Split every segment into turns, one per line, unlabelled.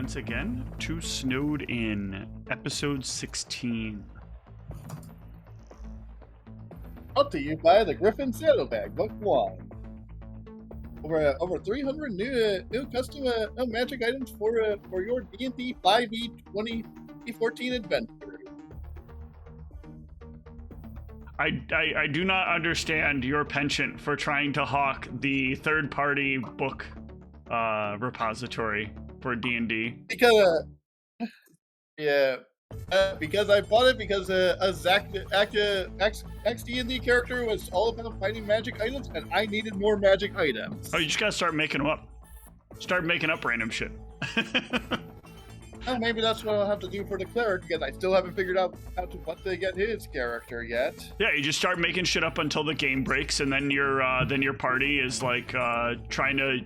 once again to Snowed In, episode 16.
Brought to you by the Griffin Saddlebag, Book 1. Over 300 new custom magic items for your D&D 5e 2014 adventure.
I do not understand your penchant for trying to hawk the third-party book repository for D&D.
Because I bought it because a ex-D&D character was all about finding magic items, and I needed more magic items.
Oh, you just gotta start making them up. Start making up random shit.
Oh, maybe that's what I'll have to do for the cleric, because I still haven't figured out what to get his character yet.
Yeah, you just start making shit up until the game breaks, and then your party is like trying to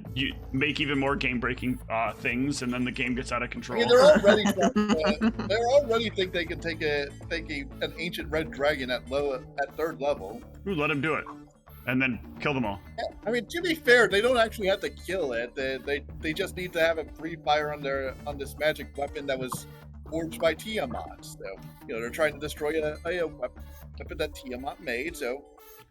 make even more game-breaking things, and then the game gets out of control.
I mean, they already think they can take an ancient red dragon at third level.
Ooh, let them do it, and then kill them all.
Yeah, I mean, to be fair, they don't actually have to kill it. They just need to have it free fire on this magic weapon that was forged by Tiamat. So, they're trying to destroy a weapon that Tiamat made. So,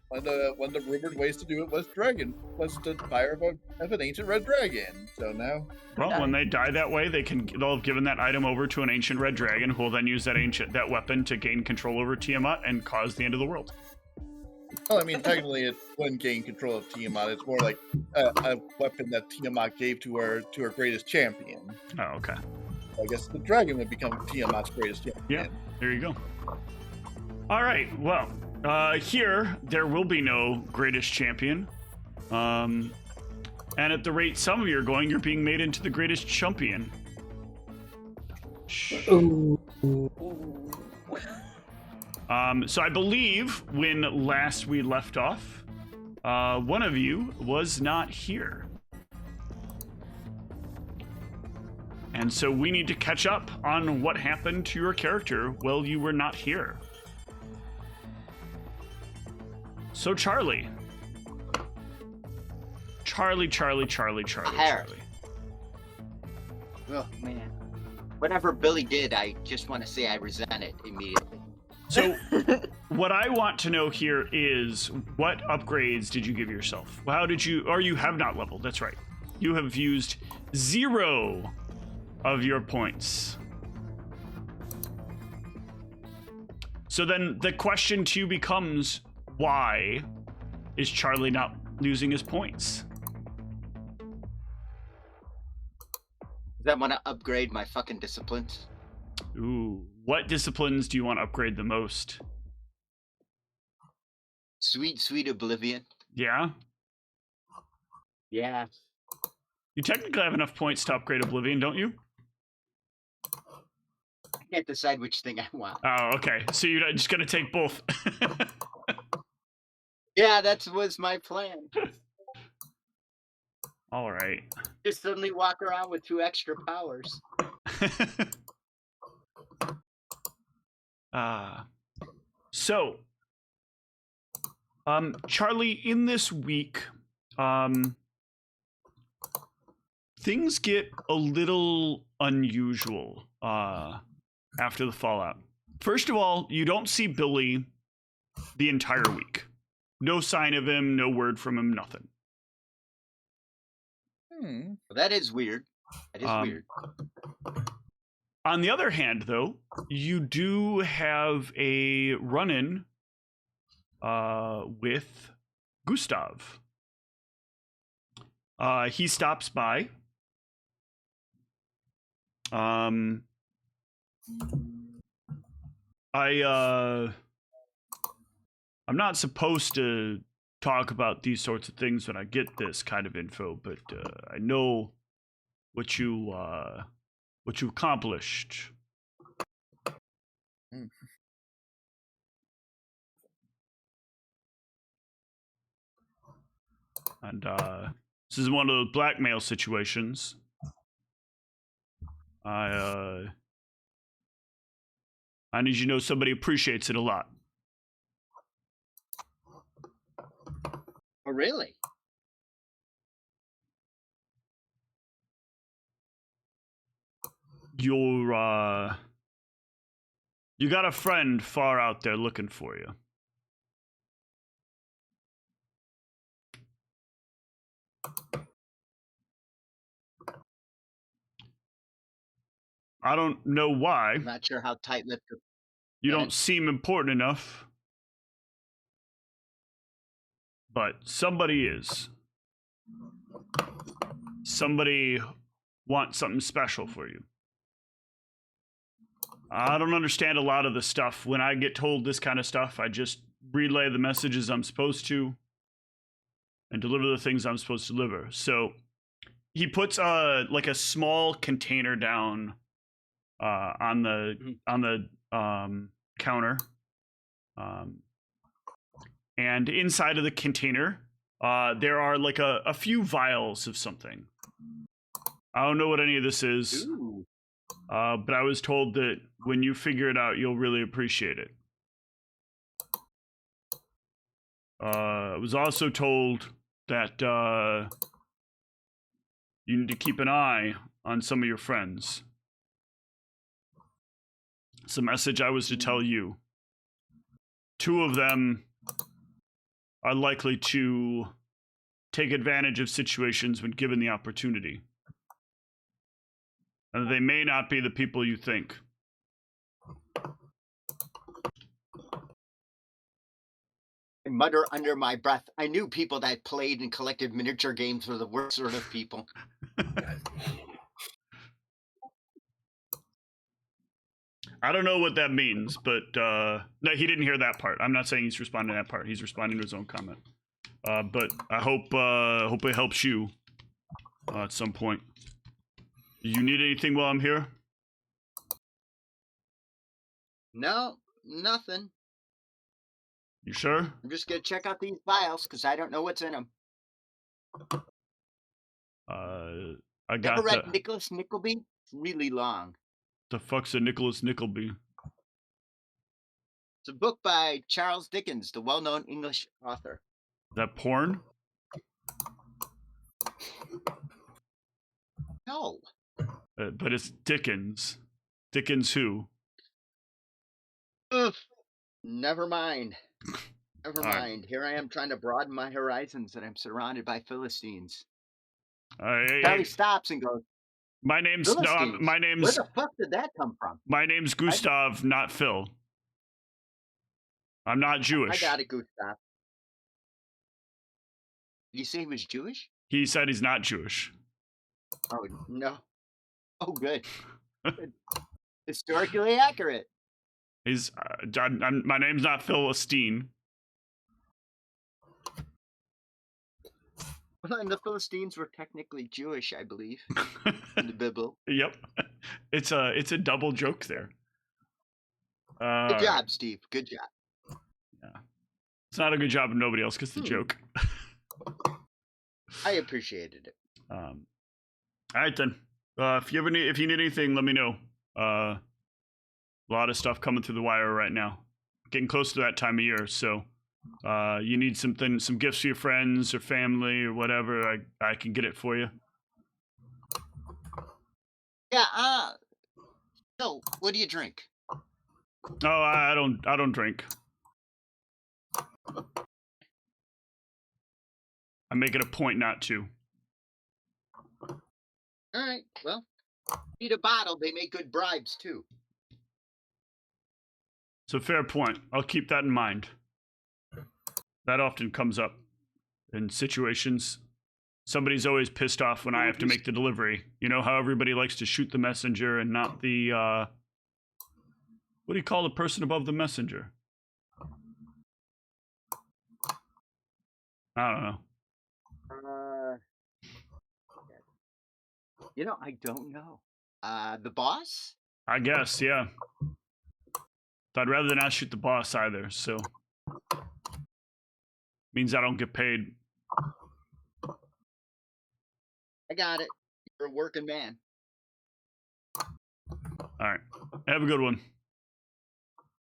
one of the rumored ways to do it was the fire of an ancient red dragon. So now,
well, when they die that way, they'll have given that item over to an ancient red dragon, who will then use that weapon to gain control over Tiamat and cause the end of the world.
Well, I mean, technically, it wouldn't gain control of Tiamat. It's more like a weapon that Tiamat gave to her greatest champion.
Oh, okay.
I guess the dragon would become Tiamat's greatest champion.
Yeah, there you go. All right, well, here, there will be no greatest champion. And at the rate some of you are going, you're being made into the greatest champion.
Ooh.
So I believe when last we left off, one of you was not here. And so we need to catch up on what happened to your character while you were not here. So Charlie. Charlie.
Oh, man. Whatever Billy did, I just want to say I resent it immediately.
So, what I want to know here is, what upgrades did you give yourself? How did you, or you have not leveled, that's right. You have used 0 of your points. So then the question to you becomes, why is Charlie not losing his points?
Does that want to upgrade my fucking disciplines?
Ooh, what disciplines do you want to upgrade the most?
Sweet Oblivion.
Yeah?
Yeah.
You technically have enough points to upgrade Oblivion, don't you?
I can't decide which thing I want.
Oh, okay. So you're just going to take both.
Yeah, that was my plan.
All right.
Just suddenly walk around with 2 extra powers.
So, Charlie, in this week, things get a little unusual after the fallout. First of all, you don't see Billy the entire week. No sign of him, no word from him, nothing.
Well, that is weird. That is weird.
On the other hand, though, you do have a run-in with Gustav. He stops by. I'm not supposed to talk about these sorts of things when I get this kind of info, but I know what you accomplished. And this is one of those blackmail situations. I need you to know somebody appreciates it a lot.
Oh, really?
you got a friend far out there looking for you. I don't know why.
I'm not sure how tight-lipped.
You don't seem important enough. But somebody is. Somebody wants something special for you. I don't understand a lot of the stuff. When I get told this kind of stuff, I just relay the messages I'm supposed to and deliver the things I'm supposed to deliver. So he puts like a small container down on the counter. And inside of the container, there are like a few vials of something. I don't know what any of this is.
Ooh.
But I was told that when you figure it out, you'll really appreciate it. I was also told that you need to keep an eye on some of your friends. It's a message I was to tell you. 2 of them are likely to take advantage of situations when given the opportunity. And they may not be the people you think.
I mutter under my breath. I knew people that played and collected miniature games were the worst sort of people.
I don't know what that means, but no, he didn't hear that part. I'm not saying he's responding to that part. He's responding to his own comment. But I hope it helps you at some point. You need anything while I'm here?
No, nothing.
You sure?
I'm just gonna check out these files because I don't know what's in them.
I got
Never read Nicholas Nickleby? It's really long.
The fuck's a Nicholas Nickleby?
It's a book by Charles Dickens, the well-known English author.
That porn?
No.
But it's Dickens. Dickens who?
Ugh. Never mind. Never
All
mind. Here I am trying to broaden my horizons, and I'm surrounded by Philistines. Charlie stops and goes,
my name's
Philistines? Where the fuck did that come from?
My name's Gustav, not Phil. I'm not Jewish.
I got it, Gustav. Did you say he was Jewish?
He said he's not Jewish.
Oh, no. Oh, good. Historically accurate.
He's my name's not Philistine.
Well, and the Philistines were technically Jewish, I believe, in the Bible.
Yep, it's a double joke there.
Good job, Steve. Good job.
Yeah, it's not a good job if nobody else gets the joke.
I appreciated it.
All right then. If you need anything, let me know. A lot of stuff coming through the wire right now. Getting close to that time of year, so you need some gifts for your friends or family or whatever. I can get it for you.
Yeah. So, what do you drink?
Oh, I don't drink. I make it a point not to.
All right. Well, need a bottle. They make good bribes too.
It's a fair point. I'll keep that in mind. That often comes up in situations. Somebody's always pissed off when I have to make the delivery. You know how everybody likes to shoot the messenger and not the, what do you call the person above the messenger? I don't know.
I don't know. The boss?
I guess, yeah. I'd rather not shoot the boss either, so. Means I don't get paid.
I got it. You're a working man.
All right. Have a good one.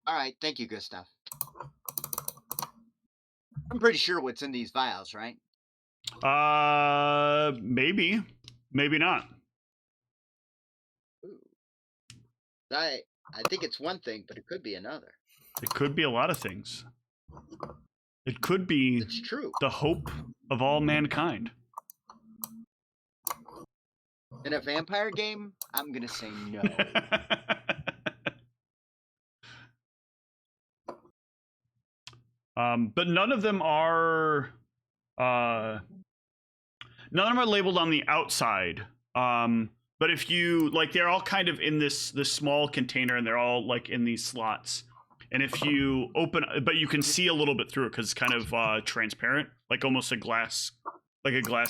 All right. Thank you, Gustav. I'm pretty sure what's in these vials, right?
Maybe. Maybe not.
Ooh. I think it's one thing, but it could be another.
It could be a lot of things. It could be
It's true.
the hope of all mankind.
In a vampire game, I'm gonna say no.
But none of them are labeled on the outside. But if you like, they're all kind of in this small container, and they're all like in these slots. And if you open, but you can see a little bit through it because it's kind of transparent, like almost a glass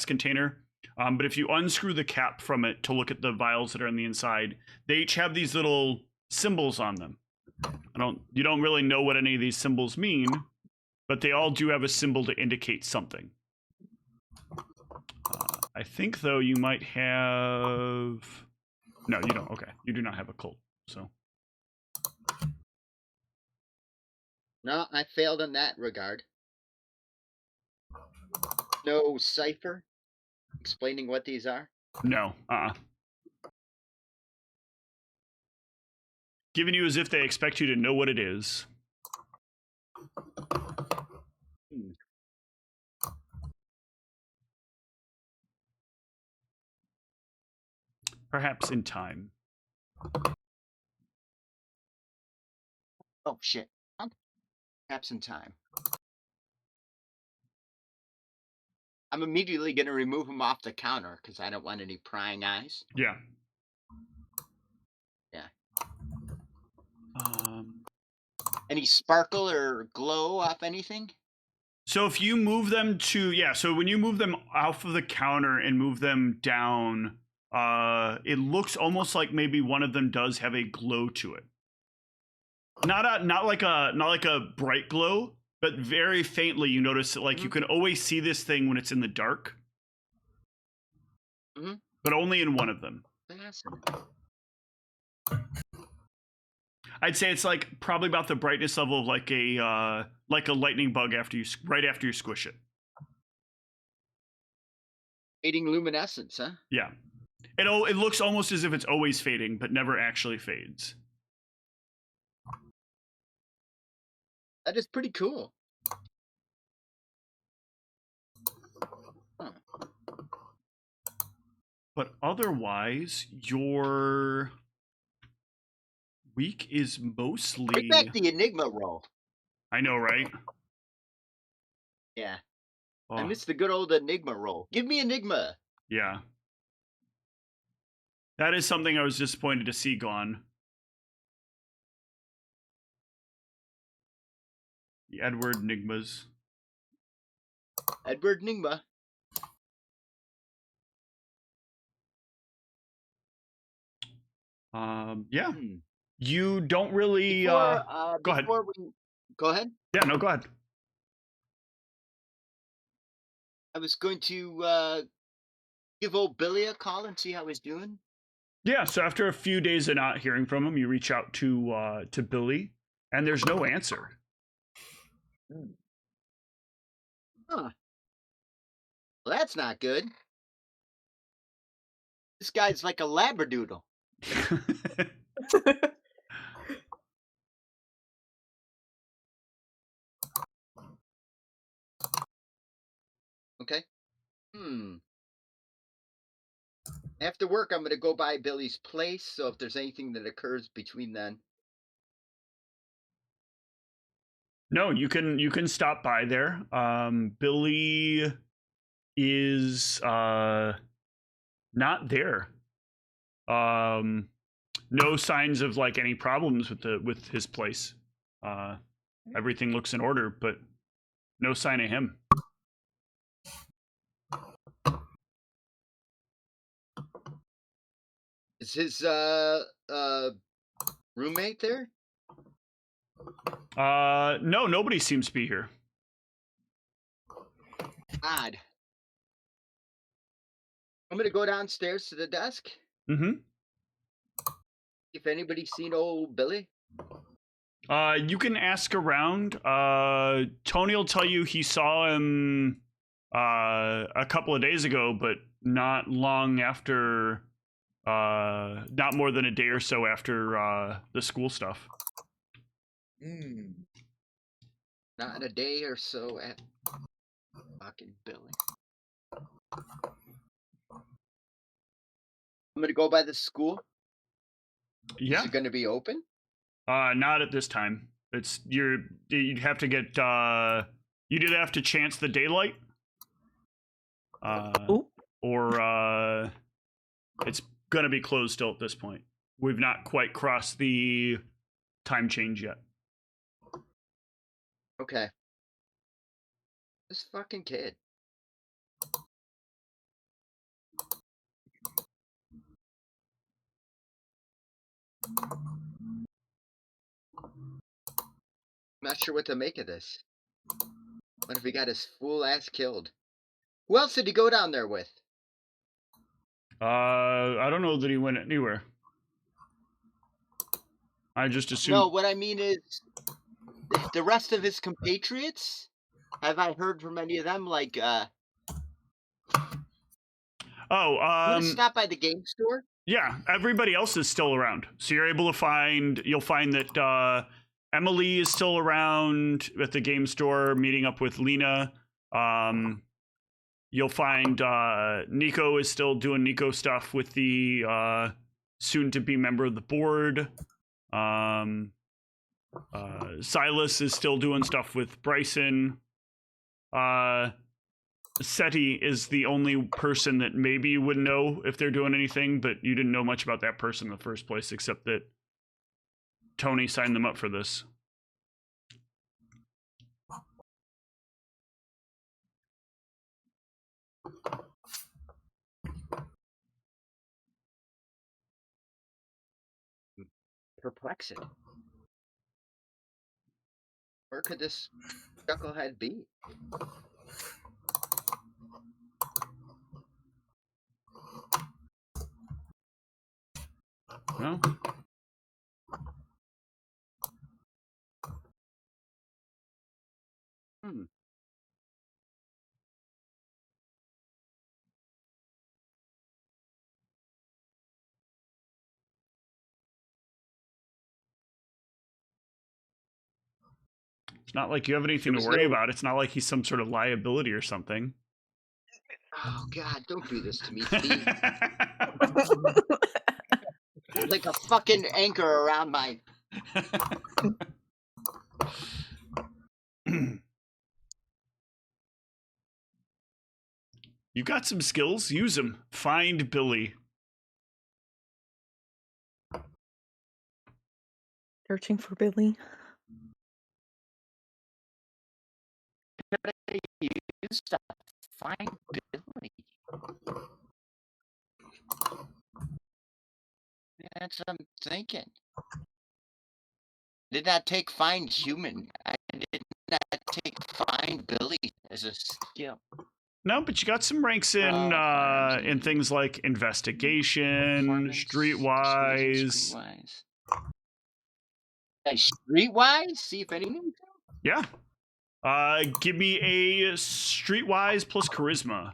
container. But if you unscrew the cap from it to look at the vials that are on the inside, they each have these little symbols on them. You don't really know what any of these symbols mean, but they all do have a symbol to indicate something. I think, though, you might have... No, you don't. Okay. You do not have a cult, so...
No, I failed in that regard. No cipher explaining what these are?
No. Giving you as if they expect you to know what it is. Perhaps in time.
Oh, shit. Perhaps in time. I'm immediately going to remove them off the counter because I don't want any prying eyes.
Yeah.
Yeah.
Any
sparkle or glow off anything?
So if you move them to... Yeah, so when you move them off of the counter and move them down, it looks almost like maybe one of them does have a glow to it. Not like a bright glow, but very faintly you notice that, like, you can always see this thing when it's in the dark. But only in one of them. I'd say it's like probably about the brightness level of like a lightning bug right after you squish it.
Fading luminescence, huh?
Yeah. It looks almost as if it's always fading, but never actually fades.
That is pretty cool. Huh.
But otherwise, your week is mostly...
Bring back the Enigma roll.
I know, right?
Yeah. Oh. I miss the good old Enigma roll. Give me Enigma.
Yeah. That is something I was disappointed to see gone. The Edward Enigmas.
Edward Enigma.
Yeah. You don't really...
Go
ahead.
Go ahead.
Yeah, no, go ahead.
I was going to give old Billy a call and see how he's doing.
Yeah, so after a few days of not hearing from him, you reach out to Billy, and there's no answer.
Huh. Well, that's not good. This guy's like a labradoodle. Okay. After work, I'm going to go by Billy's place, so if there's anything that occurs between then.
No, you can stop by there. Billy is not there. No signs of like any problems with his place. Everything looks in order, but no sign of him.
Is his roommate there?
No, nobody seems to be here.
Odd. I'm gonna go downstairs to the desk. If anybody's seen old Billy.
You can ask around. Tony will tell you he saw him a couple of days ago, but not long after not more than a day or so after the school stuff.
Not a day or so at fucking Billy. I'm gonna go by the school.
Yeah.
Is it gonna be open?
Not at this time. You'd have to get you'd either have to chance the daylight. Or it's gonna be closed still at this point. We've not quite crossed the time change yet.
Okay. This fucking kid. I'm not sure what to make of this. What if he got his fool ass killed? Who else did he go down there with?
I don't know that he went anywhere. I just assumed.
No, what I mean is the rest of his compatriots. Have I heard from any of them? Like,
Oh,
want to stop by the game store?
Yeah, everybody else is still around. So you'll find that Emily is still around at the game store, meeting up with Lena. You'll find Nico is still doing Nico stuff with the soon-to-be member of the board. Silas is still doing stuff with Bryson. Seti is the only person that maybe you would know if they're doing anything, but you didn't know much about that person in the first place, except that Tony signed them up for this.
Perplexed. Where could this chucklehead be?
No. It's not like you have anything to worry about. It's not like he's some sort of liability or something.
Oh, God, don't do this to me, Steve. Like a fucking anchor around my...
You've got some skills. Use them. Find Billy.
Searching for Billy.
Use to find Billy. That's what I'm thinking. Did not take find human. I did not take find Billy as a skill.
No, but you got some ranks in things like investigation, streetwise.
Streetwise? See if anything.
Yeah. Give me a streetwise plus charisma.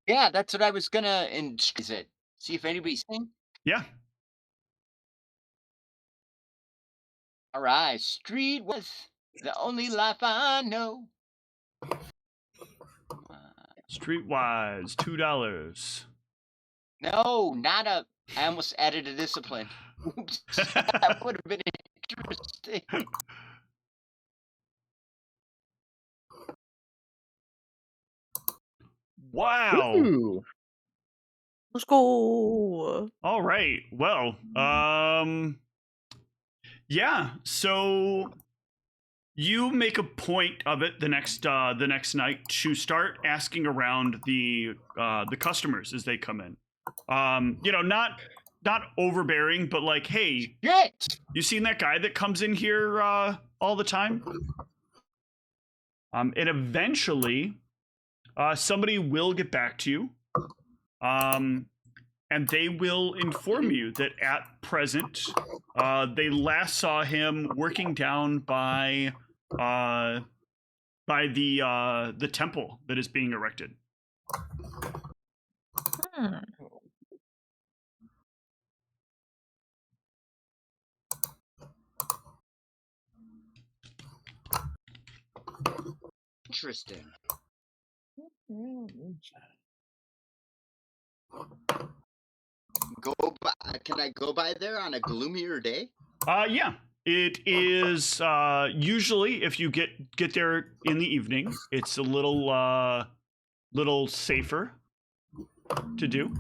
Yeah, that's what I was gonna. Is it? See if anybody's seen.
Yeah.
All right, street was the only life I know.
Streetwise, $2.
No, not a. I almost added a discipline. Oops, that would have been interesting.
Wow.
Ooh. Let's go.
All right. Well, yeah. So you make a point of it the next night to start asking around the customers as they come in. Not overbearing, but like, hey,
Shit!
You seen that guy that comes in here all the time? And eventually, somebody will get back to you. And they will inform you that at present, they last saw him working down by the temple that is being erected.
Interesting. Can I go by there on a gloomier day?
Yeah. It is usually if you get there in the evening, it's a little safer to do.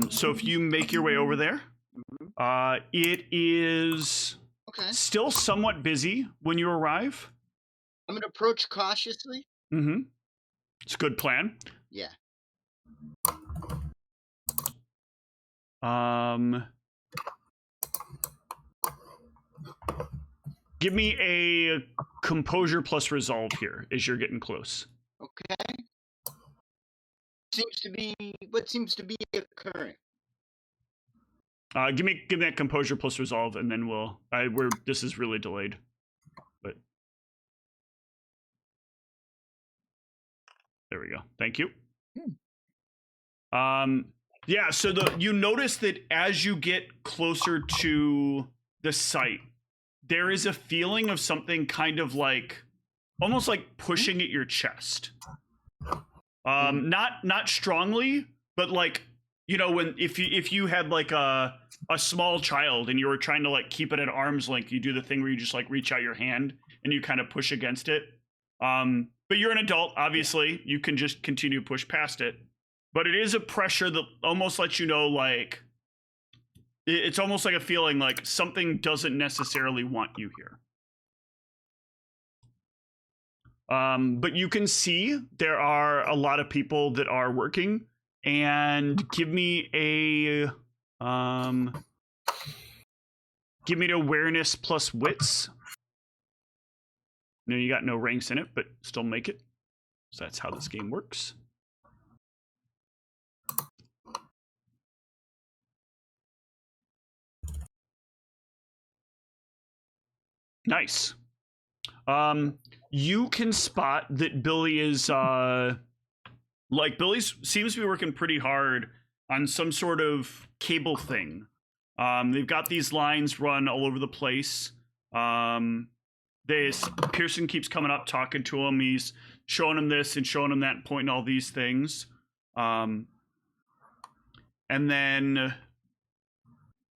So if you make your way over there, it is still somewhat busy when you arrive.
I'm gonna approach cautiously.
Mm-hmm. It's a good plan.
Yeah.
Give me a composure plus resolve here as you're getting close.
Okay. What seems to be occurring?
Give me that composure plus resolve, and then this is really delayed. But there we go. Thank you. Yeah, so you notice that as you get closer to the site, there is a feeling of something kind of like almost like pushing at your chest. Not strongly, but like, you know, when if you had like a small child and you were trying to like keep it at arm's length, you do the thing where you just like reach out your hand and you kind of push against it. But you're an adult, obviously. You can just continue to push past it. But it is a pressure that almost lets you know, like, it's almost like a feeling like something doesn't necessarily want you here. But you can see there are a lot of people that are working, and give me an awareness plus wits. No, you got no ranks in it, but still make it. So that's how this game works. Nice. You can spot that Billy is Billy seems to be working pretty hard on some sort of cable thing. They've got these lines run all over the place. Pearson keeps coming up, talking to him. He's showing him this and showing him that, and pointing all these things. And then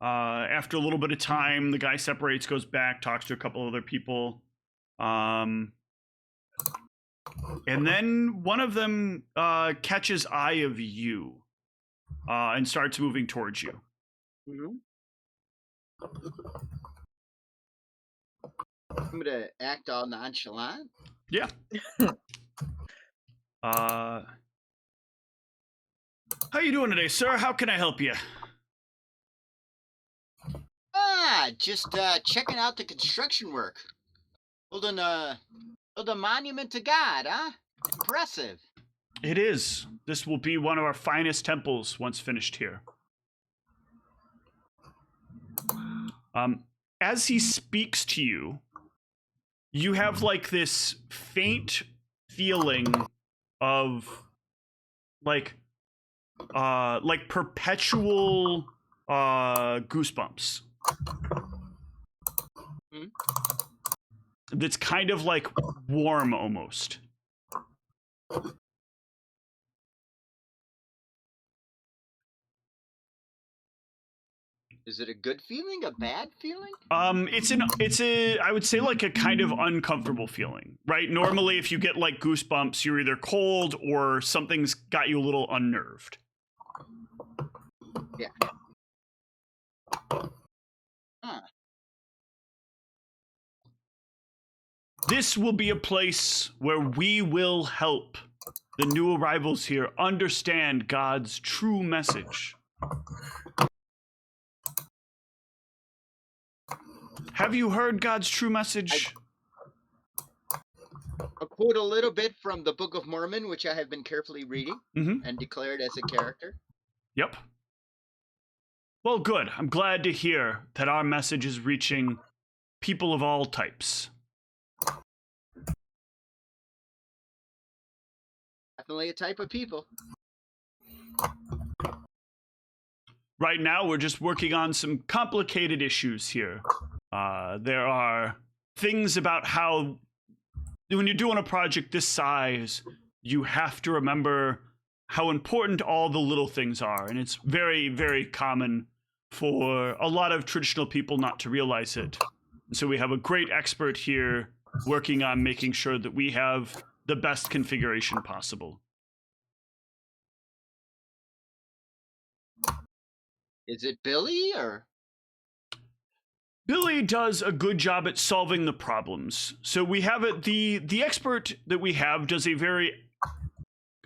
after a little bit of time, the guy separates, goes back, talks to a couple other people. And then one of them catches eye of you and starts moving towards you.
Mm-hmm. I'm gonna act all nonchalant.
Yeah. How you doing today, sir? How can I help you?
Just checking out the construction work. Building a monument to God, huh? Impressive.
It is. This will be one of our finest temples once finished here. As he speaks to you, you have like this faint feeling of like perpetual goosebumps.
Mm-hmm.
That's kind of like warm almost.
Is it a good feeling? A bad feeling?
It's I would say like a kind of uncomfortable feeling, right? Normally if you get like goosebumps, you're either cold or something's got you a little unnerved.
Yeah. Huh.
This will be a place where we will help the new arrivals here understand God's true message. Have you heard God's true message?
I'll quote a little bit from the Book of Mormon, which I have been carefully reading and declared as a character.
Yep. Well, good. I'm glad to hear that our message is reaching people of all types.
Definitely a type of people.
Right now, we're just working on some complicated issues here. There are things about how when you're doing a project this size, you have to remember how important all the little things are. And it's very, very common for a lot of traditional people not to realize it. And so we have a great expert here working on making sure that we have the best configuration possible.
Is it Billy or?
Billy does a good job at solving the problems. So we have it, the expert that we have does a very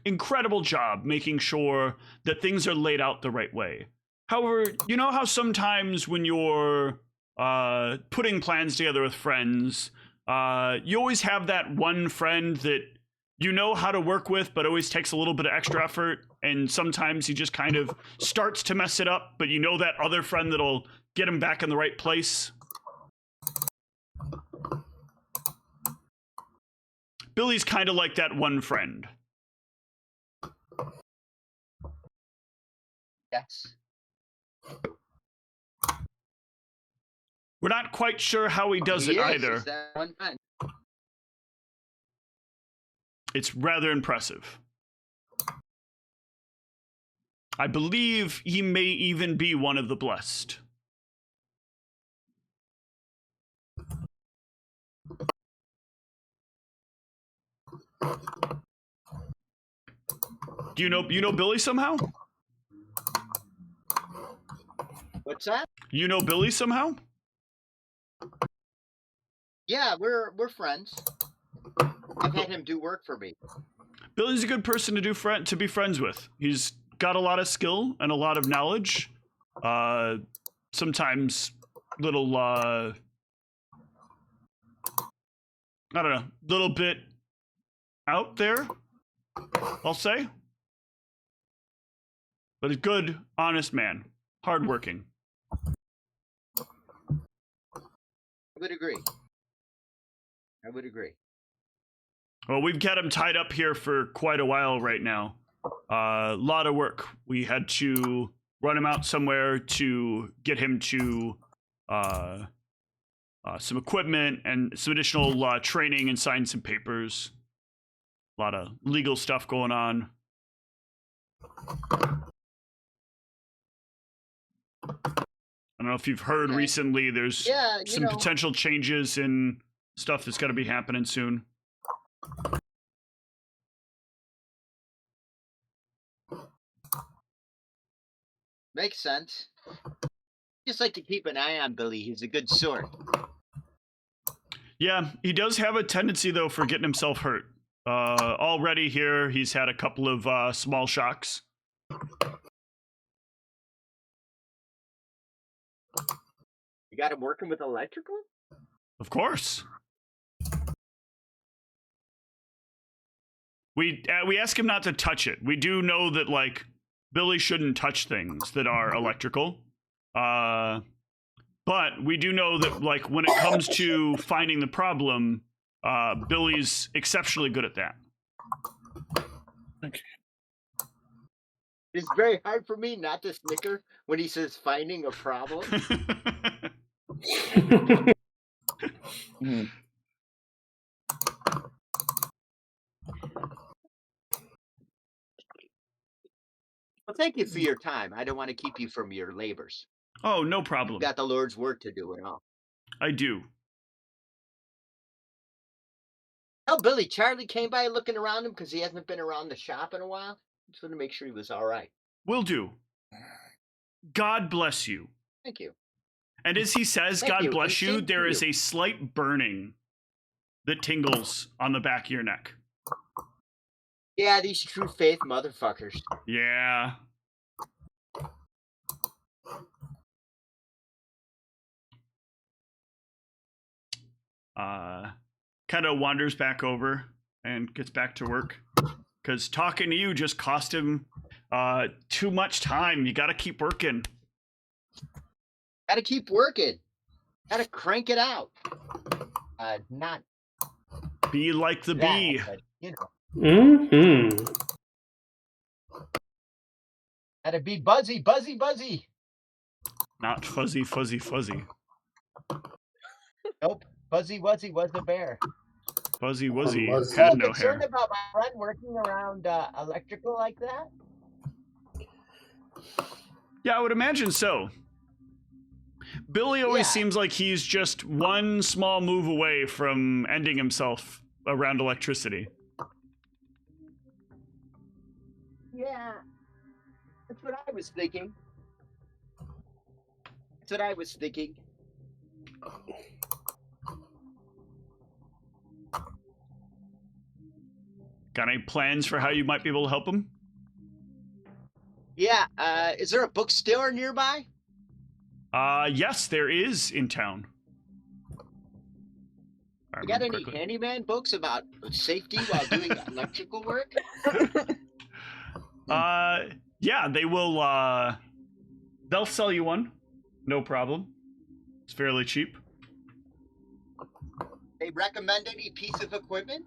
incredible job making sure that things are laid out the right way. However, you know how sometimes when you're putting plans together with friends, you always have that one friend that you know how to work with, but always takes a little bit of extra effort. And sometimes he just kind of starts to mess it up, but you know that other friend that'll get him back in the right place. Billy's kind of like that one friend.
Yes.
We're not quite sure how he does it either.
Is that one friend?
It's rather impressive. I believe he may even be one of the blessed. Do you know Billy somehow?
What's that?
You know Billy somehow?
Yeah, we're friends. I've had him do work for me.
Billy's a good person to be friends with. He's got a lot of skill and a lot of knowledge. Sometimes little I don't know, little bit out there, I'll say. But a good, honest man, hardworking.
I would agree.
Well, we've got him tied up here for quite a while right now. A lot of work. We had to run him out somewhere to get him to some equipment and some additional training and sign some papers. A lot of legal stuff going on. I don't know if you've heard recently, there's some potential changes in stuff that's going to be happening soon.
Makes sense. Just like to keep an eye on Billy. He's a good sort.
Yeah, he does have a tendency, though, for getting himself hurt. Already here, he's had a couple of small shocks.
You got him working with electrical?
Of course. We ask him not to touch it. We do know that, like, Billy shouldn't touch things that are electrical. But we do know that, like, when it comes to finding the problem, Billy's exceptionally good at that.
Okay.
It's very hard for me not to snicker when he says finding a problem. Well, thank you for your time. I don't want to keep you from your labors.
Oh, no problem.
You've got the Lord's work to do and all.
I do.
Tell Billy Charlie came by looking around him because he hasn't been around the shop in a while. Just want to make sure he was all right.
Will do. God bless you.
Thank you.
And as he says,
Thank
God
you,
bless
and
you,
same
there
to
is
you.
a slight burning that tingles on the back of your neck.
Yeah, these true faith motherfuckers.
Yeah. Kind of wanders back over and gets back to work. Because talking to you just cost him too much time. You got to keep working.
Gotta keep working. Gotta crank it out. Not
Be like the
that,
bee.
but, you know.
Mm-hmm.
Gotta be buzzy, buzzy, buzzy.
Not fuzzy, fuzzy, fuzzy.
Nope. Fuzzy Wuzzy was a bear.
Fuzzy Wuzzy
Wuzzy.
had
Are you
no
concerned
hair.
about my friend working around electrical like that?
Yeah, I would imagine so. Billy always
Yeah.
seems like he's just one small move away from ending himself around electricity.
Yeah. That's what I was thinking. That's what I was thinking.
Got any plans for how you might be able to help him?
Yeah, is there a bookstore nearby?
Yes, there is in town. If I
You got
remember
any
correctly.
handyman books about safety while doing electrical work?
Yeah, they will, they'll sell you one. No problem. It's fairly cheap.
They recommend any piece of equipment?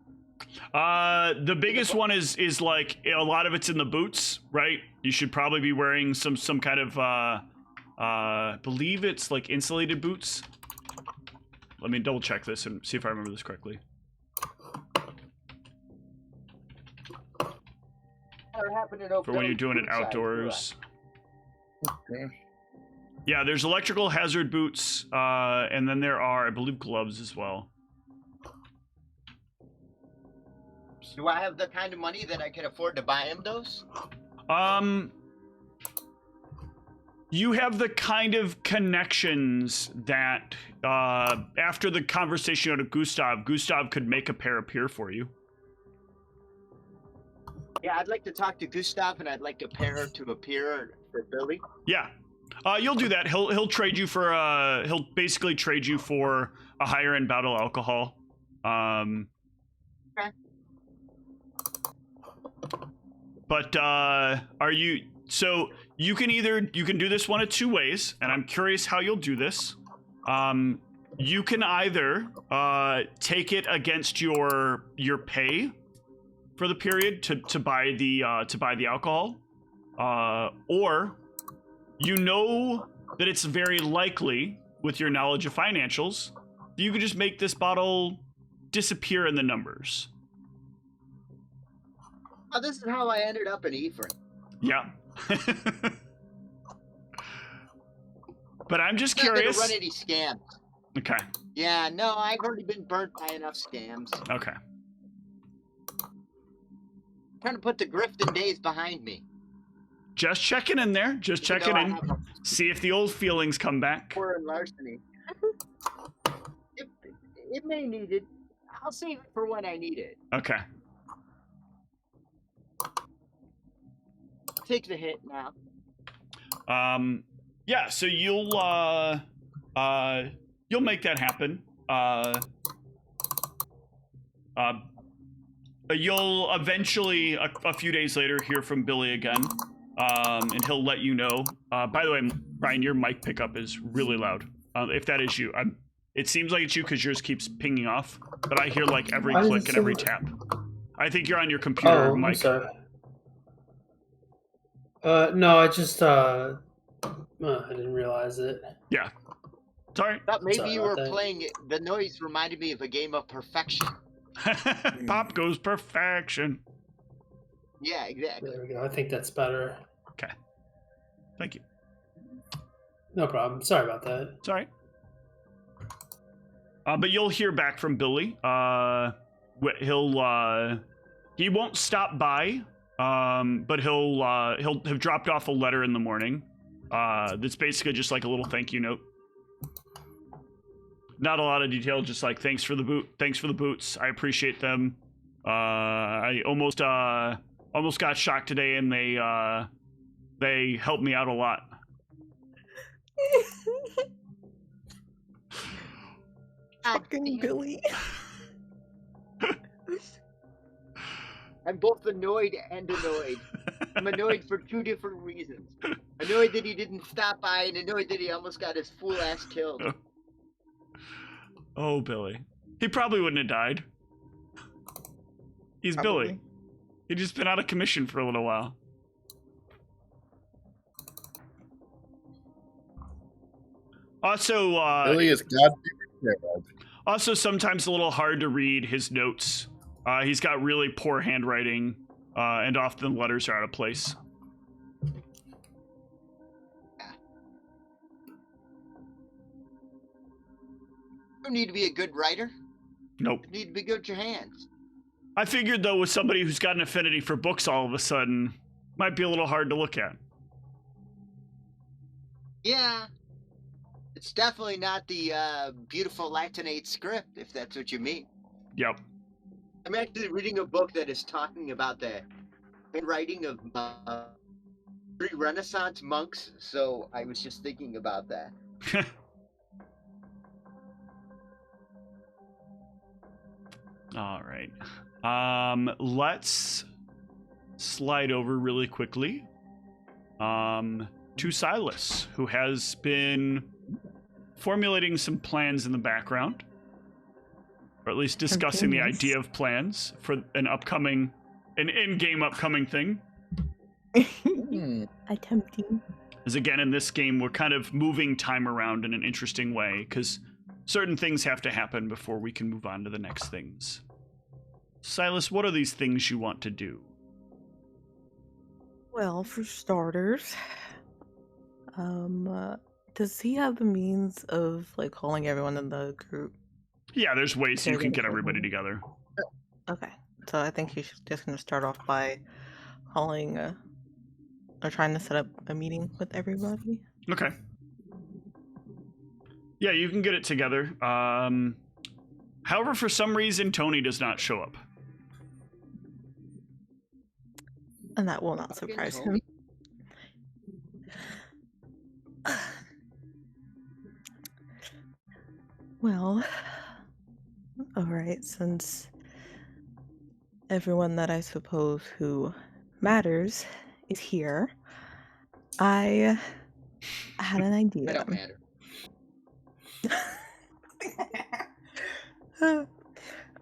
The biggest one is like a lot of it's in the boots, right? You should probably be wearing some kind of believe it's like insulated boots. Let me double check this and see if I remember this correctly. For when you're doing it outdoors.
Okay.
Yeah, there's electrical hazard boots, and then there are, I believe, gloves as well.
Do I have the kind of money that I can afford to buy him those?
You have the kind of connections that, after the conversation out of Gustav could make a pair appear for you.
Yeah, I'd like to talk to Gustav, and I'd like a pair to appear for Billy.
Yeah. You'll do that. He'll trade you for, he'll basically trade you for a higher end bottle of alcohol.
Okay.
But, are you, so you can do this one of two ways, and I'm curious how you'll do this. You can either, take it against your pay for the period to buy the alcohol, or you know that it's very likely, with your knowledge of financials, you could just make this bottle disappear in the numbers.
Oh, this is how I ended up in Ephraim.
Yeah. But I'm just
I'm not
curious.
gonna run any scams.
Okay.
Yeah, no, I've already been burnt by enough scams.
Okay.
I'm trying to put the Grifton days behind me.
Just checking in there. Just
Even
checking
though I
in.
have a
See if the old feelings come back.
poor and larceny. It may need it. I'll save it for when I need it.
Okay.
Take the hit now.
Yeah, so you'll make that happen. You'll eventually, a few days later, hear from Billy again, and he'll let you know. By the way, Brian, your mic pickup is really loud. If that is you, it seems like it's you because yours keeps pinging off, but I hear like every
Why does
click
it
and every
seem-
tap. I think you're on your computer
Oh,
mic.
I'm sorry. No, I just I didn't realize it.
Yeah. Sorry.
Thought maybe
Sorry
you
about
were
that.
playing. The noise reminded me of a game of Perfection.
Pop goes perfection.
Yeah, exactly.
There we go. I think that's better.
Okay. Thank you.
No problem. Sorry about that.
Sorry. But you'll hear back from Billy. He won't stop by. But he'll have dropped off a letter in the morning. That's basically just like a little thank you note. Not a lot of detail, just like thanks for the boots. I appreciate them. I almost got shocked today, and they helped me out a lot.
Fucking Billy.
I'm both annoyed and annoyed. I'm annoyed for two different reasons. Annoyed that he didn't stop by, and annoyed that he almost got his fool ass killed.
Oh, Billy. He probably wouldn't have died. He's Billy.
Probably.
He'd just been out of commission for a little while.
Billy is God.
Also, sometimes a little hard to read his notes. He's got really poor handwriting, and often the letters are out of place.
You don't need to be a good writer.
Nope.
You need to be good with your hands.
I figured, though, with somebody who's got an affinity for books all of a sudden, might be a little hard to look at.
Yeah. It's definitely not the beautiful Latinate script, if that's what you mean.
Yep.
I'm actually reading a book that is talking about the handwriting of pre-Renaissance monks, so I was just thinking about that.
All right. Let's slide over really quickly to Silas, who has been formulating some plans in the background, or at least discussing the idea of plans for an in-game upcoming thing.
Attempting.
As again, in this game, we're kind of moving time around in an interesting way, because certain things have to happen before we can move on to the next things. Silas, what are these things you want to do?
Well, for starters, does he have the means of like calling everyone in the group?
Yeah, there's ways you can get everybody together.
Okay, so I think he's just going to start off by calling or trying to set up a meeting with everybody.
Okay. Yeah, you can get it together. However, for some reason, Tony does not show up.
And that will not surprise him. Well, alright, since everyone that I suppose who matters is here, I had an idea.
I don't matter.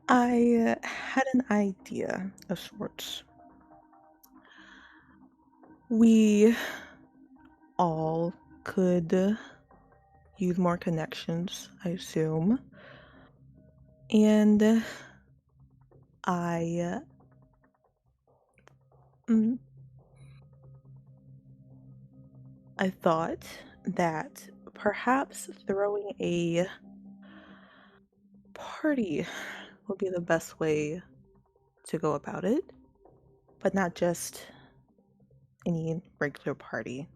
I had an idea of sorts. We all could use more connections, I assume. And I thought that perhaps throwing a party would be the best way to go about it, but not just any regular party.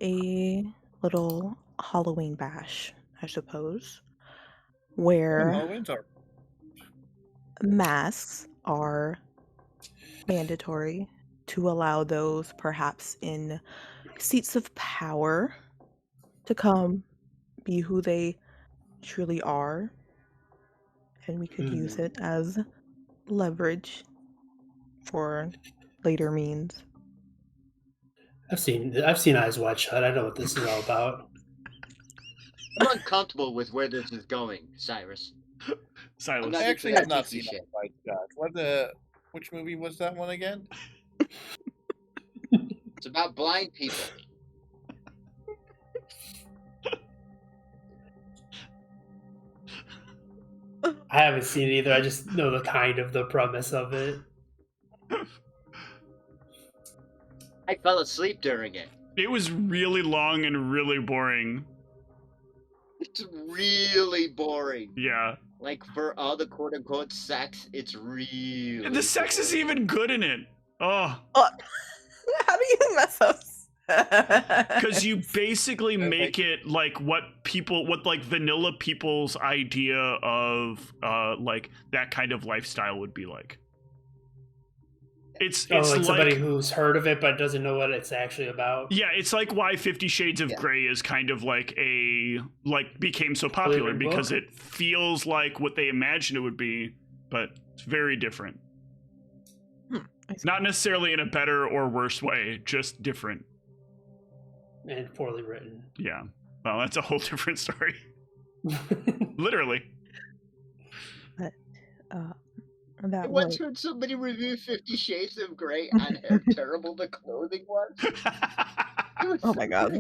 A little Halloween bash, I suppose, where
Halloween's are
masks are mandatory to allow those perhaps in seats of power to come be who they truly are, and we could use it as leverage for later means.
I've seen Eyes Wide Shut. I know what this is all about.
I'm uncomfortable with where this is going, Cyrus.
Silas.
I actually have not seen that by Scott. Which movie was that one again?
It's about blind people.
I haven't seen it either. I just know the premise of it.
I fell asleep during it.
It was really long and really boring.
It's really boring.
Yeah.
Like, for all the quote-unquote sex, it's really
The sex is even good in it. Oh.
How do you mess up?
Because you basically make it like what like vanilla people's idea of like that kind of lifestyle would be like. It's
like somebody
like,
who's heard of it but doesn't know what it's actually about.
Yeah, it's like why 50 Shades of Grey is kind of like became so popular because it feels like what they imagined it would be, but it's very different. Not necessarily in a better or worse way, just different.
And poorly written.
Yeah. Well, that's a whole different story. Literally.
But,
I once heard somebody review 50 Shades of Grey on how terrible the clothing was.
Oh my god.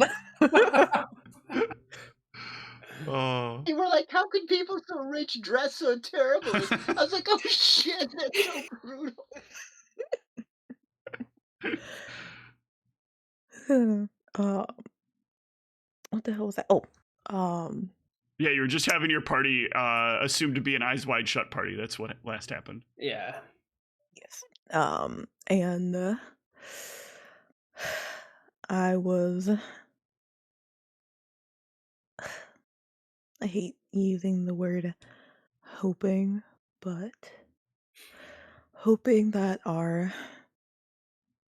Oh.
They were like, how could people so rich dress so terribly? I was like, oh shit, that's so brutal.
What the hell was that? Oh, um,
Yeah, you were just having your party assumed to be an Eyes Wide Shut party. That's what last happened.
Yeah.
yes. And I was. I hate using the word hoping, but hoping that our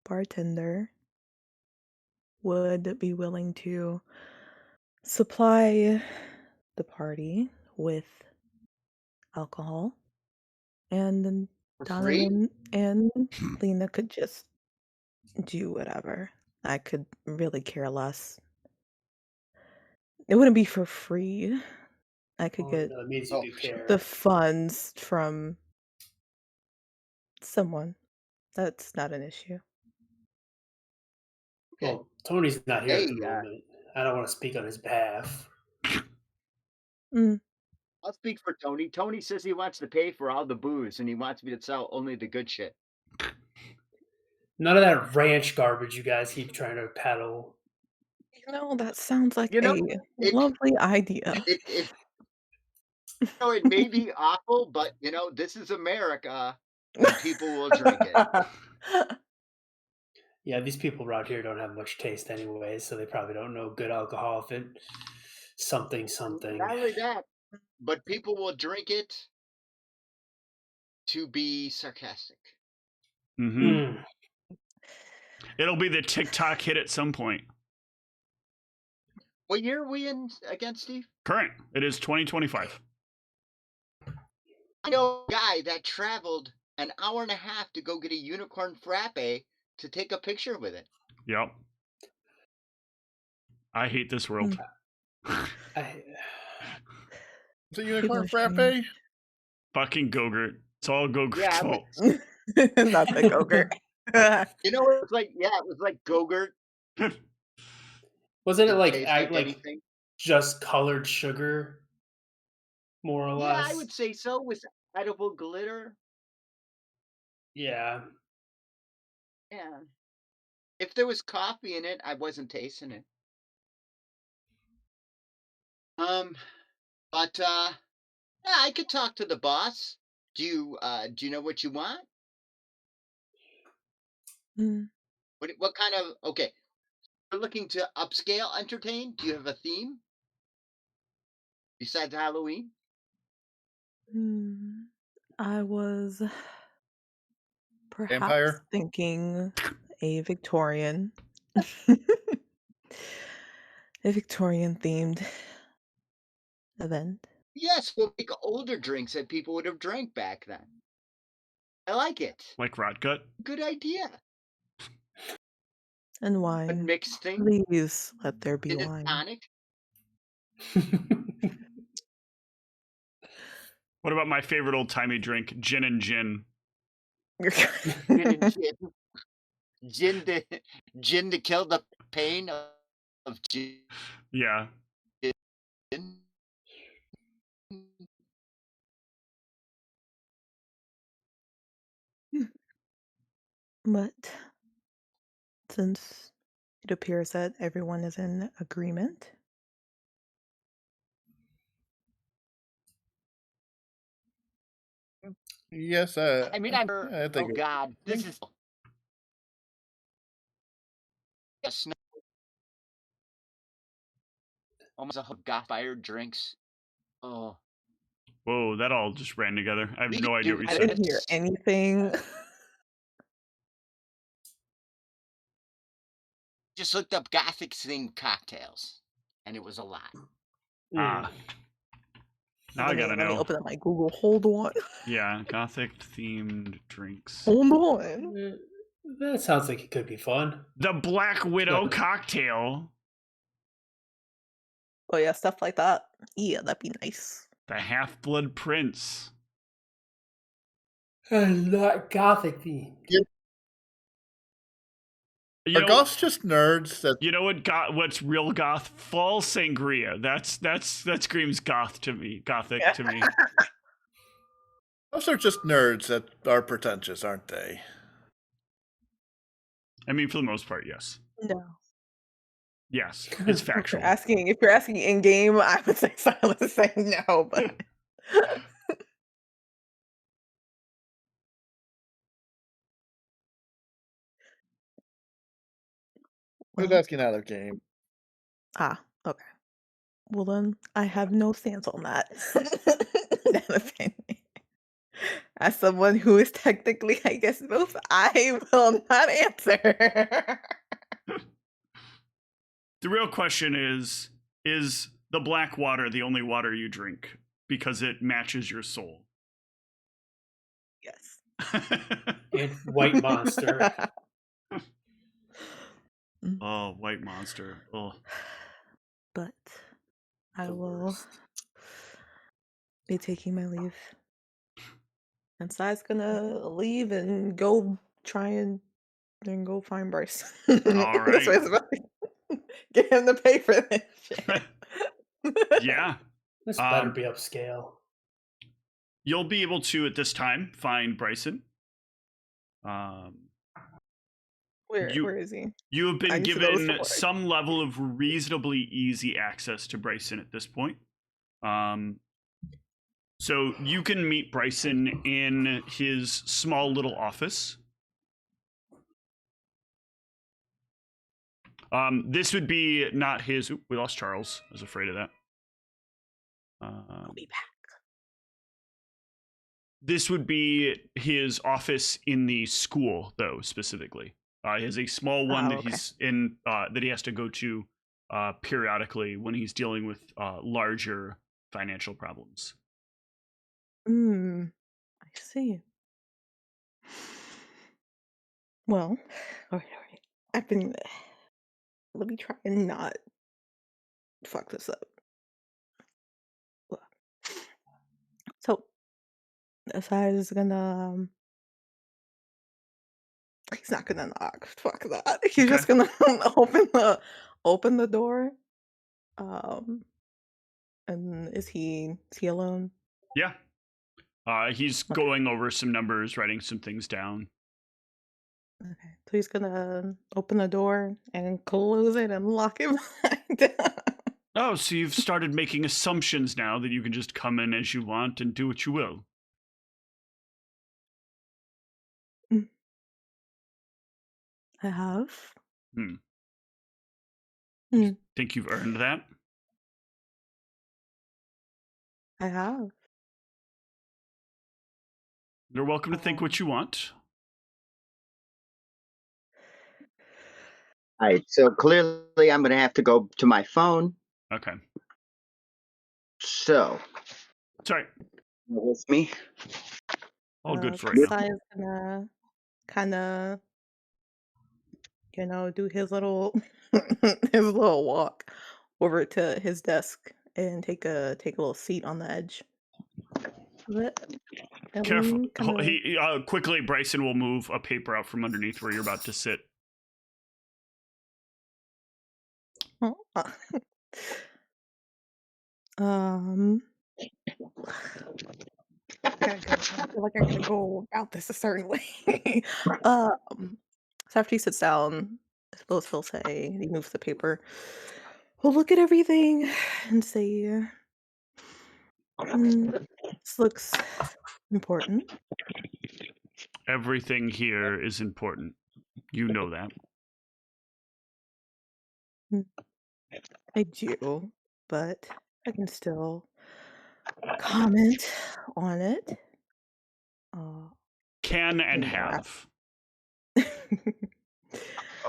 bartender would be willing to supply the party with alcohol, and then
For free?
Donovan and Lena could just do whatever. I could really care less. It wouldn't be for free. I could
Oh,
get
no, it means you
Oh,
do
shit.
care.
the funds from someone. That's not an issue.
Okay.
Well, Tony's not here at the
Hey,
moment. I don't want to speak on his behalf.
Mm.
I'll speak for Tony. Tony says he wants to pay for all the booze and he wants me to sell only the good shit.
None of that ranch garbage you guys keep trying to peddle.
That sounds like
You know,
a
it
lovely idea.
it it may be awful, but this is America and people will drink it.
Yeah, these people around here don't have much taste anyway, so they probably don't know good alcohol if it something.
Not only that, but people will drink it to be sarcastic.
Mm-hmm.
Mm.
It'll be the TikTok hit at some point.
What year are we in again, Steve?
Current. It is 2025.
I know a guy that traveled an hour and a half to go get a unicorn frappe to take a picture with it.
Yep. I hate this world.
Is it unicorn
People are
frappe?
Fucking Gogurt. It's all Gogurt's
Yeah,
fault.
Not the Gogurt.
it was like Gogurt.
Wasn't it
Didn't
like
taste like anything.
just colored sugar, more or
Yeah,
less?
I would say so, with edible glitter.
Yeah.
Yeah. If there was coffee in it, I wasn't tasting it. But yeah, I could talk to the boss. Do you know what you want?
Mm.
What kind of okay? You're looking to upscale entertain? Do you have a theme besides Halloween?
I was perhaps
Vampire?
thinking a Victorian. A Victorian themed event.
Yes, we'll make older drinks that people would have drank back then. I like it.
Like Rotgut.
Good idea.
And
A
wine.
mixed thing.
Please let there be
Gin and
wine.
tonic.
What about my favorite old timey drink, gin and gin?
Gin and gin. Gin to kill the pain of gin.
Yeah.
But since it appears that everyone is in agreement,
Yes,
I mean, I'm.
I
Oh
think
God, this is. Snow. Almost a got fired drinks. Oh,
Whoa, that all just ran together. I have
We
no
could
idea
do
what you
I
said.
didn't hear anything.
just looked up Gothic themed cocktails, and it was a lot.
Ah. Now I gotta
Let me
know.
open up my Google. Hold on.
Yeah, Gothic themed drinks.
Hold on.
That sounds like it could be fun.
The Black Widow
Yeah.
cocktail.
Oh yeah, stuff like that. Yeah, that'd be nice.
The Half-Blood Prince.
Not gothic themed.
You
Are
know,
goths just nerds? That
you know what's real goth? Fall sangria. That screams goth to me. Gothic to me.
those are just nerds that are pretentious, aren't they?
I mean, for the most part, yes.
No.
Yes, it's
If
factual.
you're asking in game, I would say Silas saying no, but
I was
well,
asking out of game.
okay. Well then, I have no stance on that. That opinion. As someone who is technically, I guess, both, I will not answer.
The real question is the black water the only water you drink because it matches your soul?
Yes.
And White Monster.
Oh, white monster. Oh,
But I
The
will
worst.
be taking my leave. And Sai's gonna leave and go try and then go find Bryce.
all
That's what
right.
it's about. Get him to pay for this shit.
Yeah.
This better be upscale.
You'll be able to at this time find Bryson.
Where is he?
You have
I
been
need to know the
given
story.
some level of reasonably easy access to Bryson at this point. So you can meet Bryson in his small little office. This would be not his. Oop, we lost Charles. I was afraid of that.
I'll be back.
This would be his office in the school, though, specifically. He has a small one that
okay.
he's in that he has to go to periodically when he's dealing with larger financial problems.
I see. Well, all right. I've been. Let me try and not fuck this up. So, Asai is gonna. He's not gonna knock. Fuck that. He's just gonna open the door. And is he alone?
Yeah. He's
Okay.
going over some numbers, writing some things down.
Okay. So he's gonna open the door and close it and lock it behind.
Oh, so you've started making assumptions now that you can just come in as you want and do what you will.
I have.
Think you've earned that?
I have.
You're welcome to think what you want.
All right, so clearly I'm going to have to go to my phone.
Okay.
So,
Sorry.
with me.
All good for right now.
Sai is gonna kind of, do his little his little walk over to his desk and take a little seat on the edge of it. And
Careful.
we kinda-
He quickly, Bryson will move a paper out from underneath where you're about to sit.
Oh, I feel like I gotta go about this a certain way. So after he sits down, I suppose he'll say, he moves the paper. He'll look at everything and say, this looks important.
Everything here is important. You know that.
I do, but I can still comment on it.
Can and
you know,
have.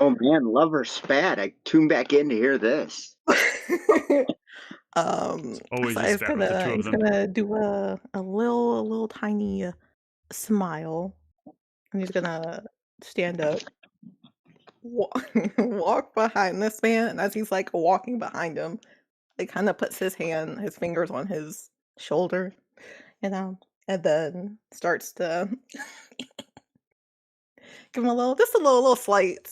Oh man, love or spat. I tuned back in to hear this.
Always
so
a spat with the two of
he's
them.
gonna do a little tiny smile, and he's gonna stand up, walk behind this man, and as he's like walking behind him, he kind of puts his fingers on his shoulder, and then starts to give him a little slight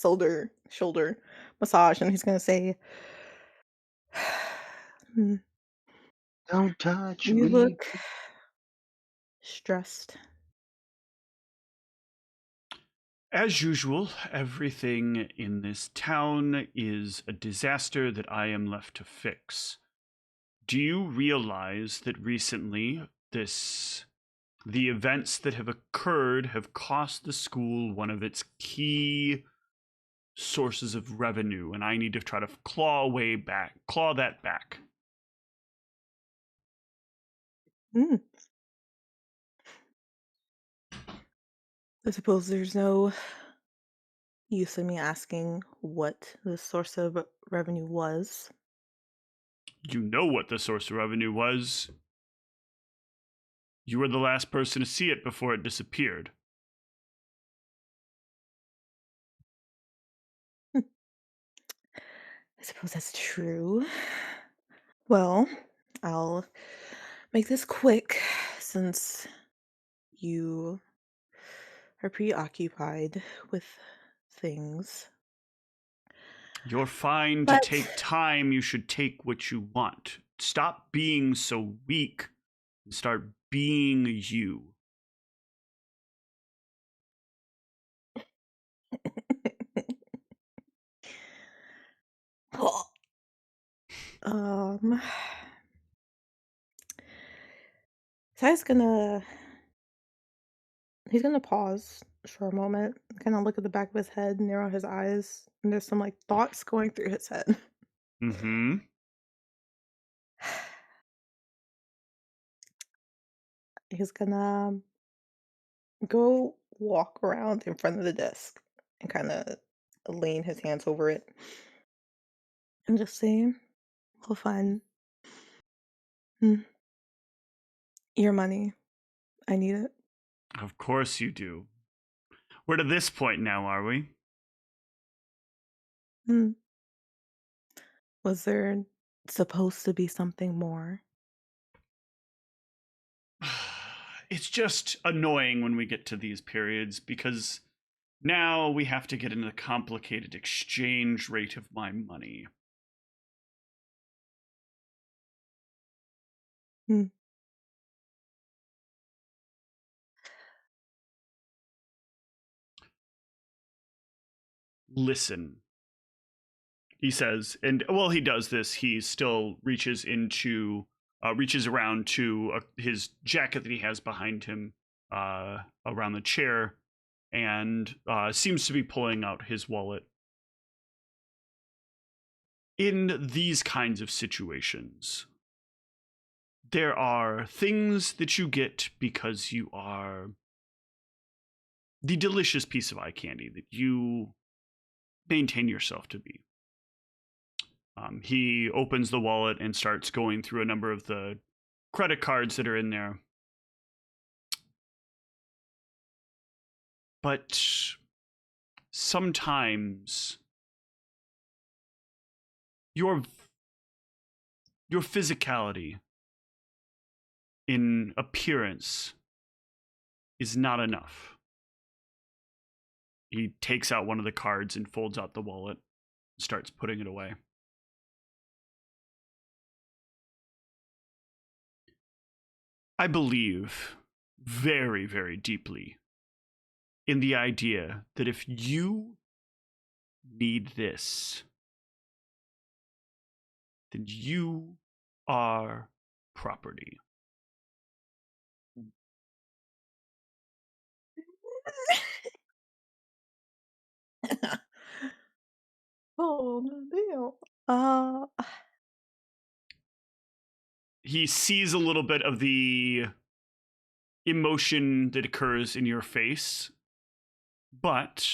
shoulder massage, and he's gonna say, "Hmm,
Don't touch
you
me.
look stressed."
As usual, everything in this town is a disaster that I am left to fix. Do you realize that recently the events that have occurred have cost the school one of its key sources of revenue, and I need to try to claw that back.
Hmm. I suppose there's no use in me asking what the source of revenue was.
You know what the source of revenue was. You were the last person to see it before it disappeared.
I suppose that's true. Well, I'll make this quick since you are preoccupied with things.
You're fine to
But
take time. You should take what you want. Stop being so weak and start being you.
um so he's gonna pause for a moment, kind of look at the back of his head, narrow his eyes, and there's some like thoughts going through his head.
Mm-hmm.
He's gonna go walk around in front of the desk and kind of lean his hands over it and just say, "Well, fine. Hmm, your money. I need it."
Of course you do. We're to this point now, are we?
Hmm. Was there supposed to be something more?
It's just annoying when we get to these periods because now we have to get into the complicated exchange rate of my money.
Hmm.
Listen, he says, and while he does this, he still reaches around to his jacket that he has behind him, around the chair, and seems to be pulling out his wallet. In these kinds of situations, there are things that you get because you are the delicious piece of eye candy that you maintain yourself to be. He opens the wallet and starts going through a number of the credit cards that are in there. But sometimes your physicality in appearance is not enough. He takes out one of the cards and folds out the wallet and starts putting it away. I believe very, very deeply in the idea that if you need this, then you are property.
Oh, damn. Uh,
He sees a little bit of the emotion that occurs in your face, but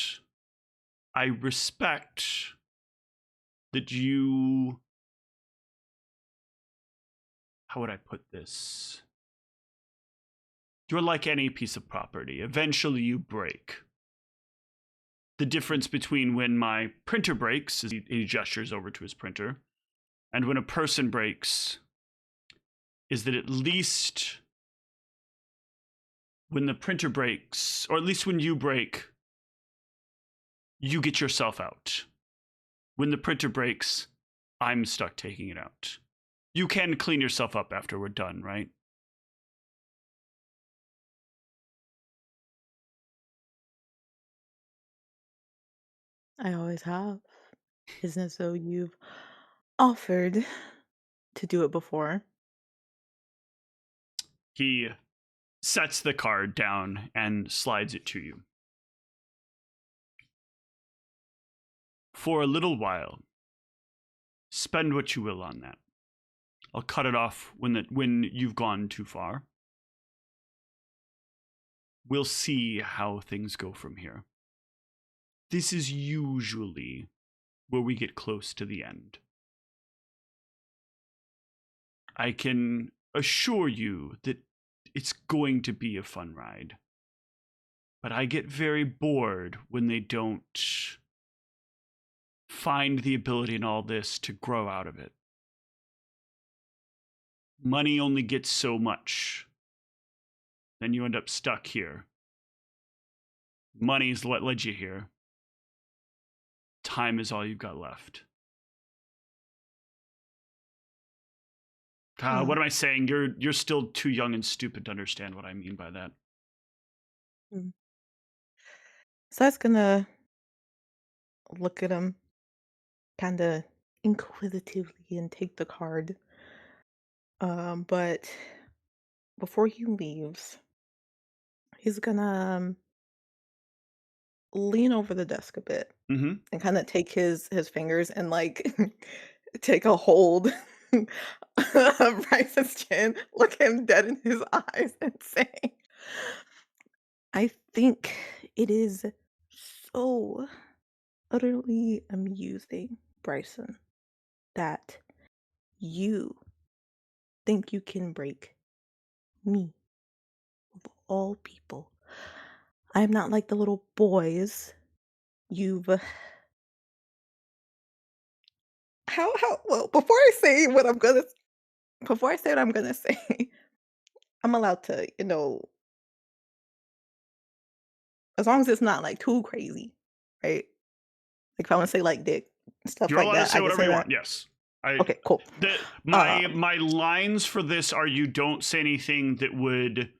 I respect that you. How would I put this? You're like any piece of property. Eventually you break. The difference between when my printer breaks is he gestures over to his printer, and when a person breaks is that at least when the printer breaks, or at least when you break, you get yourself out. when the printer breaks, I'm stuck taking it out. You can clean yourself up after we're done, right?
I always have. Isn't it so you've offered to do it before?
He sets the card down and slides it to you. For a little while, spend what you will on that. I'll cut it off when you've gone too far. We'll see how things go from here. This is usually where we get close to the end. I can assure you that it's going to be a fun ride. But I get very bored when they don't find the ability in all this to grow out of it. Money only gets so much. Then you end up stuck here. Money's what led you here. Time is all you've got left. What am I saying? You're still too young and stupid to understand what I mean by that.
So I was gonna look at him kind of inquisitively and take the card. But before he leaves, he's gonna lean over the desk a bit
Mm-hmm.
and kind of take his fingers and like take a hold of Bryce's chin, look him dead in his eyes, and say, "I think it is so utterly amusing, Bryson, that you think you can break me, of all people. I am not like the little boys you've how well before I say what I'm gonna say, I'm allowed to, as long as it's not like too crazy, right? Like if I want to say like dick, stuff
You're
like
allowed to
that,
say
I can
whatever
say
you
that.
want. Yes.
Okay, cool.
My lines for this are you don't say anything that would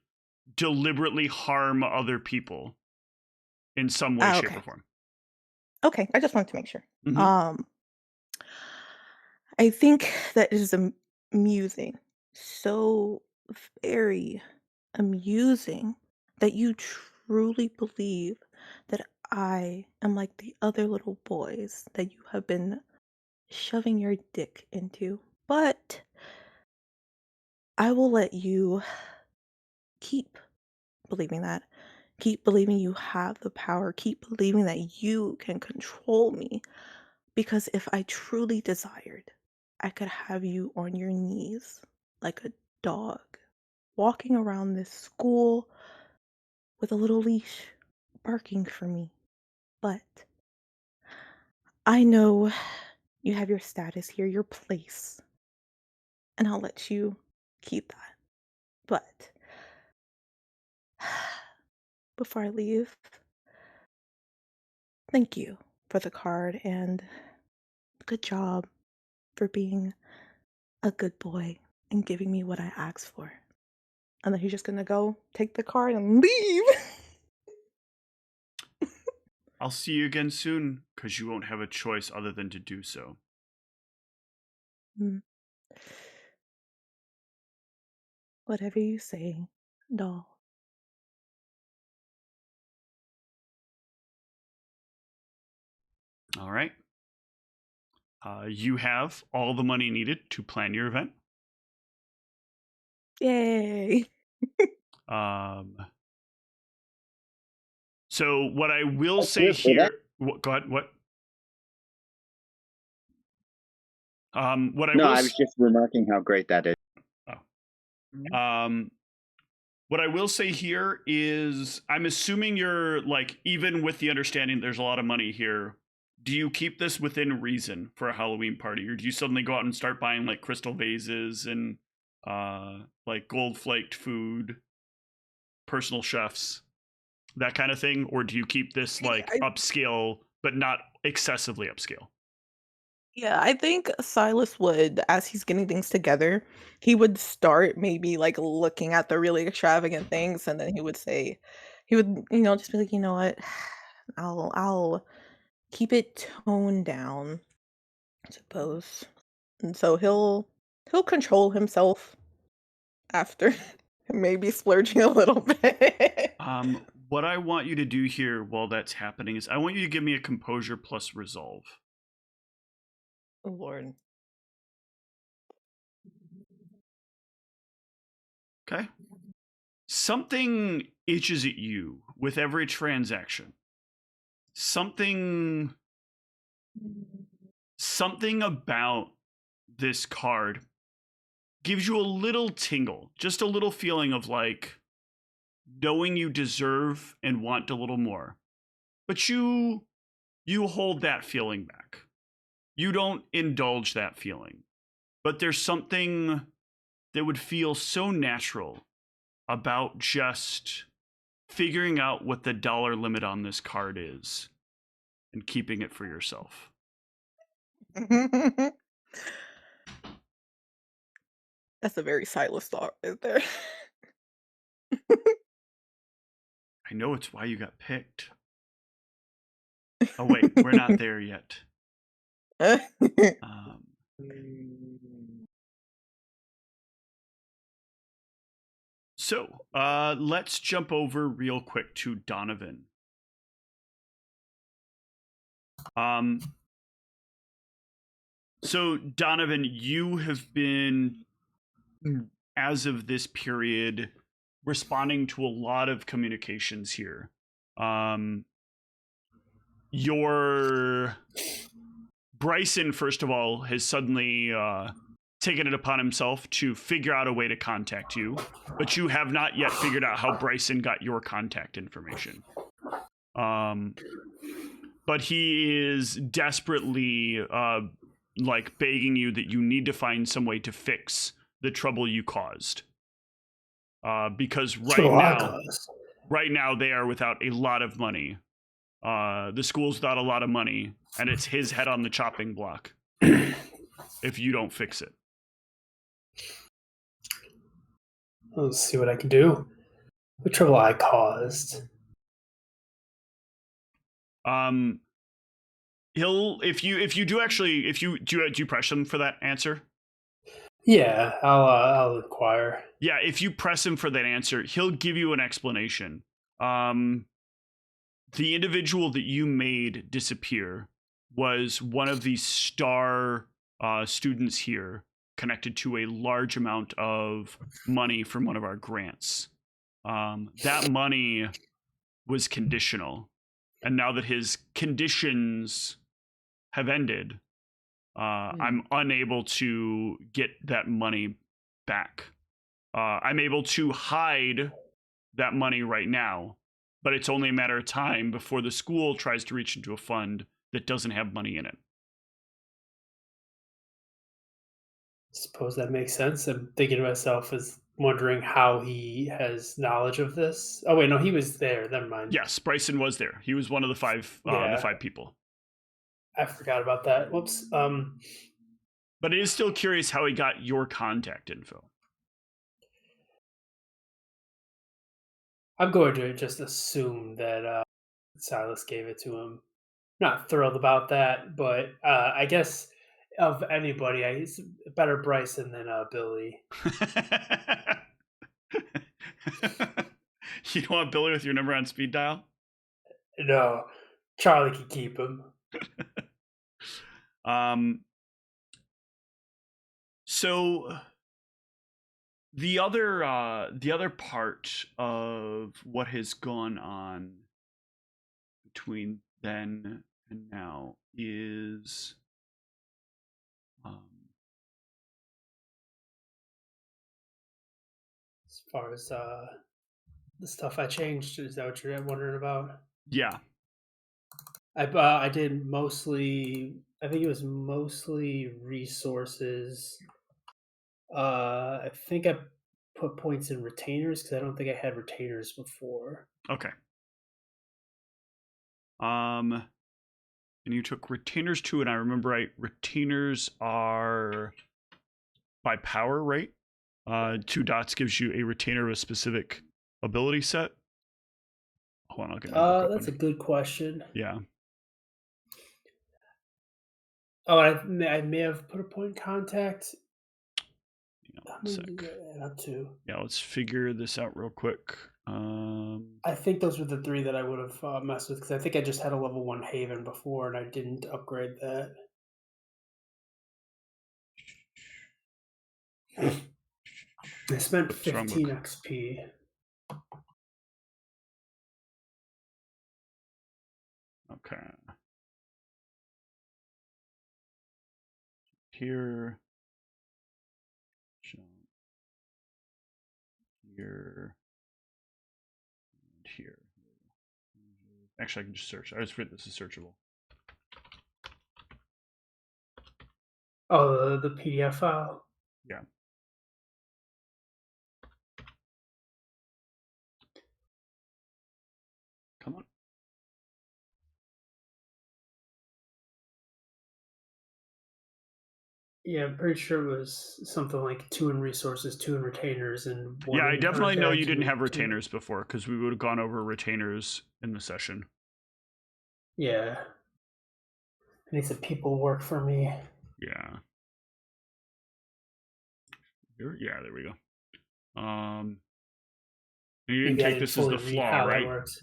deliberately harm other people in some way, shape,
Okay.
or form.
Okay, I just wanted to make sure.
Mhm.
I think that is amusing. So very amusing that you truly believe that I am like the other little boys that you have been shoving your dick into. But I will let you keep believing that. Keep believing you have the power. Keep believing that you can control me. Because if I truly desired, I could have you on your knees like a dog, walking around this school with a little leash, barking for me. But I know you have your status here, your place, and I'll let you keep that. But before I leave, thank you for the card and good job for being a good boy and giving me what I asked for. And then he's just gonna go take the card and leave.
I'll see you again soon, because you won't have a choice other than to do so.
Whatever you say, doll.
All right. You have all the money needed to plan your event.
Yay.
So what I will
Let's
say
hear for
here, go ahead. What? What I
No,
will.
I was just remarking how great that is.
What I will say here is, I'm assuming you're like, even with the understanding there's a lot of money here, do you keep this within reason for a Halloween party, or do you suddenly go out and start buying like crystal vases and like gold flaked food, personal chefs, that kind of thing, or do you keep this like upscale but not excessively upscale?
Yeah, I think Silas would, as he's getting things together, he would start maybe like looking at the really extravagant things, and then he would say, he would, just be like, you know what, I'll keep it toned down, I suppose. And so he'll control himself after maybe splurging a little bit.
What I want you to do here while that's happening is I want you to give me a composure plus resolve.
Oh, Lord.
Okay. Something itches at you with every transaction. Something about this card gives you a little tingle, just a little feeling of like knowing you deserve and want a little more. But you hold that feeling back. You don't indulge that feeling. But there's something that would feel so natural about just figuring out what the dollar limit on this card is and keeping it for yourself.
That's a very Silas thought right there.
I know it's why you got picked. Oh, wait, we're not there yet. So let's jump over real quick to Donovan. So Donovan, you have been, as of this period, responding to a lot of communications here. Your Bryson, first of all, has suddenly taken it upon himself to figure out a way to contact you, but you have not yet figured out how Bryson got your contact information. But he is desperately like begging you that you need to find some way to fix the trouble you caused. Because right now they are without a lot of money. The school's without a lot of money, and it's his head on the chopping block if you don't fix it.
Let's see what I can do. What trouble I caused?
He'll if you do press him for that answer?
Yeah, I'll inquire.
Yeah, if you press him for that answer, he'll give you an explanation. The individual that you made disappear was one of the star students here, connected to a large amount of money from one of our grants. That money was conditional, and now that his conditions have ended, I'm unable to get that money back. I'm able to hide that money right now, but it's only a matter of time before the school tries to reach into a fund that doesn't have money in it.
Suppose that makes sense. I'm thinking to myself as wondering how he has knowledge of this. Oh wait, no, he was there. Never mind.
Yes, Bryson was there. He was one of the five people.
I forgot about that. Whoops.
But it is still curious how he got your contact info.
I'm going to just assume that Silas gave it to him. Not thrilled about that, but I guess of anybody, he's better Bryson than Billy.
You don't want Billy with your number on speed dial?
No, Charlie can keep him.
So the other part of what has gone on between then and now is
as far as the stuff I changed, is that what you're wondering about?
Yeah.
I did mostly, I think it was mostly resources. I think I put points in retainers because I don't think I had retainers before.
Okay. and you took retainers 2, and I remember right, retainers are by power, right? 2 dots gives you a retainer of a specific ability set. Hold on, I'll get my book
That's a
open.
good question.
Yeah.
Oh, I may have put a point in contact.
Yeah,
How
one
many
sec.
did that add up to?
Yeah, let's figure this out real quick.
I think those were the 3 that I would have messed with, because I think I just had a level 1 Haven before and I didn't upgrade that. I spent 15 XP.
Okay. Here. Here. And here. Actually, I can just search. I just forget this is searchable.
Oh, the PDF file?
Yeah. Come on.
Yeah, I'm pretty sure it was something like 2 in resources, 2 in retainers, and 1
Yeah, I
in
definitely know you
contact,
didn't
and
have
2
retainers before, because we would have gone over retainers in the session.
Yeah. I need some people work for me.
Yeah. Yeah, there we go. You didn't
Maybe I
take
didn't
this as
fully
the
read
flaw,
how
right?
that works.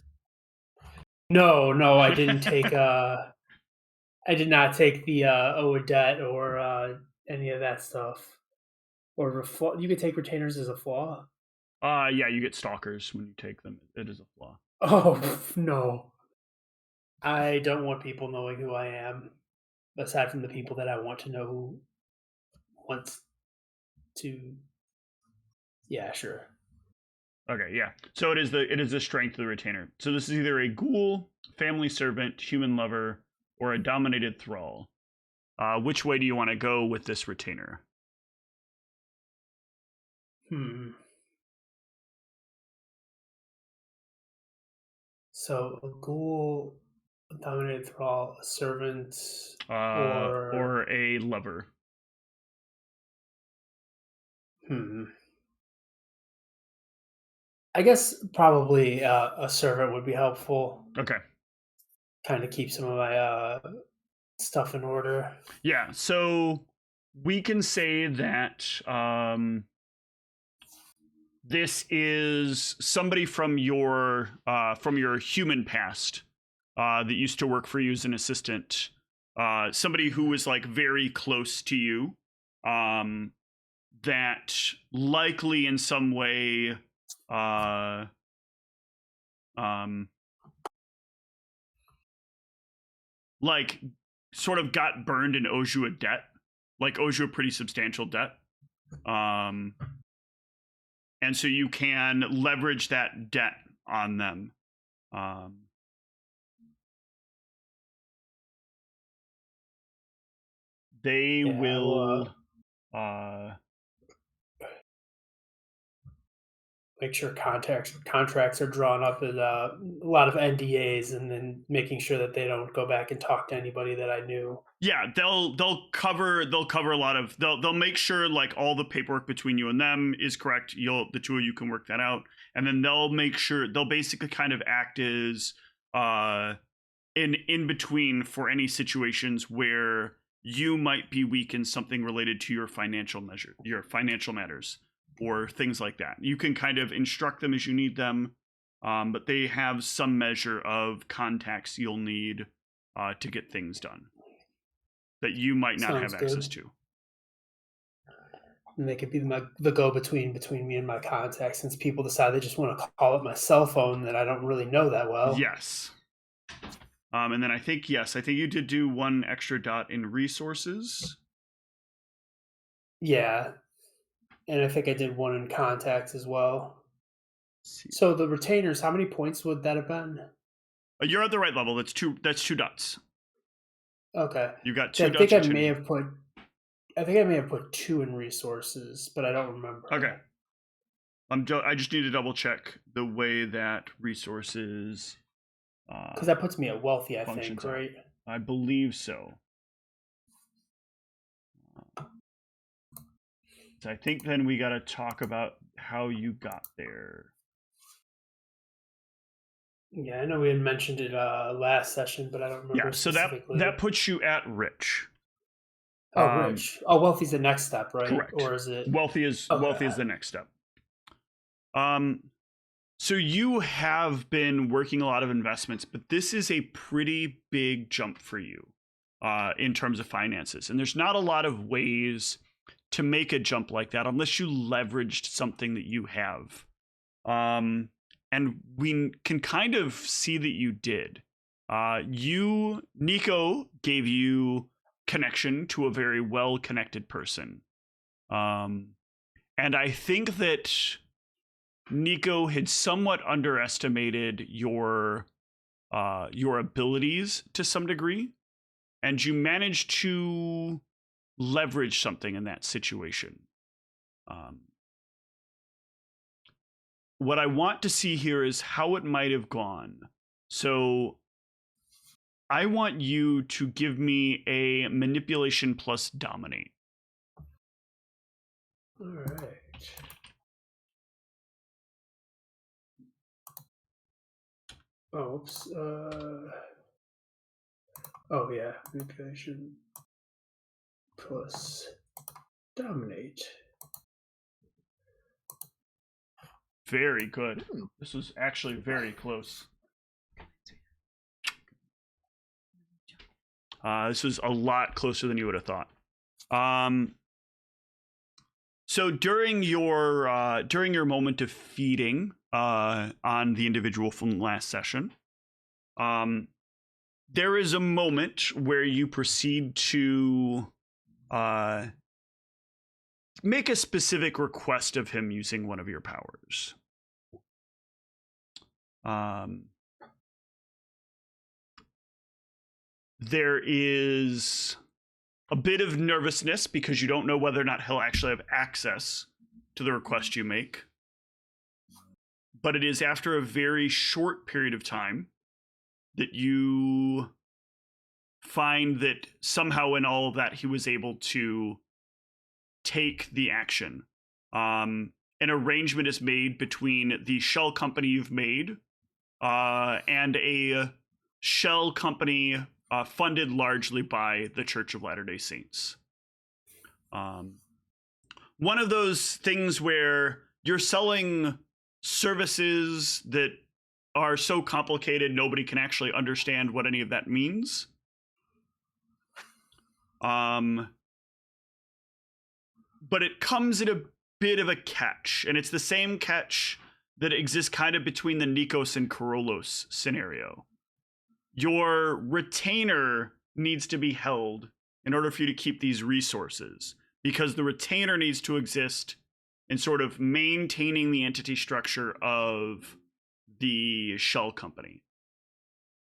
No, I didn't take I did not take the Oedet or any of that stuff. Or you could take retainers as a flaw?
Yeah, you get stalkers when you take them. It is a flaw.
Oh, no. I don't want people knowing who I am, aside from the people that I want to know who wants to. Yeah, sure.
Okay, yeah. So it is the strength of the retainer. So this is either a ghoul, family servant, human lover, or a dominated thrall. Which way do you want to go with this retainer?
So a ghoul, a dominated thrall, a servant,
Or a lover.
I guess probably a servant would be helpful.
Okay.
Kind of keep some of my stuff in order.
Yeah, so we can say that this is somebody from your human past that used to work for you as an assistant. Somebody who was like very close to you, that likely in some way like sort of got burned and owes you a debt, like owes you a pretty substantial debt. And so you can leverage that debt on them. They will
make sure contracts are drawn up with a lot of NDAs, and then making sure that they don't go back and talk to anybody that I knew.
Yeah, they'll cover a lot of they'll make sure like all the paperwork between you and them is correct. The two of you can work that out, and then they'll make sure they'll basically kind of act as in between for any situations where you might be weak in something related to your financial matters, or things like that. You can kind of instruct them as you need them, but they have some measure of contacts you'll need to get things done that you might not have access to.
And they could be the go-between between me and my contacts, since people decide they just want to call up my cell phone that I don't really know that well.
Yes. And then I think you did do 1 extra dot in resources.
Yeah. And I think I did 1 in contacts as well. So the retainers, how many points would that have been?
You're at the right level. That's 2 dots.
Okay.
You got 2 dots.
I think I may have put 2 in resources, but I don't remember.
Okay. I just need to double check the way that resources.
Because that puts me at wealthy, I think, right?
I believe so. So I think then we got to talk about how you got there.
Yeah, I know we had mentioned it last session, but I don't remember
So
specifically.
that puts you at rich.
Oh, rich. Oh, wealthy's the next step, right?
Correct.
Or is it
wealthy is the next step. So you have been working a lot of investments, but this is a pretty big jump for you in terms of finances. And there's not a lot of ways to make a jump like that unless you leveraged something that you have. And we can kind of see that you did. Nico gave you connection to a very well-connected person. And I think that Nico had somewhat underestimated your abilities to some degree, and you managed to leverage something in that situation. What I want to see here is how it might have gone. So I want you to give me a manipulation plus dominate.
all right? Oh, oops. Oh yeah, manipulation plus dominate.
Very good. This was actually very close. This was a lot closer than you would have thought. So during your moment of feeding on the individual from last session, there is a moment where you proceed to make a specific request of him using one of your powers. There is a bit of nervousness because you don't know whether or not he'll actually have access to the request you make. But it is after a very short period of time that you find that somehow in all of that he was able to take the action. An arrangement is made between the shell company you've made and a shell company funded largely by the Church of Latter-day Saints. One of those things where you're selling services that are so complicated nobody can actually understand what any of that means. But it comes at a bit of a catch, and it's the same catch that exists kind of between the Nikos and Korolos scenario. Your retainer needs to be held in order for you to keep these resources, because the retainer needs to exist in sort of maintaining the entity structure of the shell company.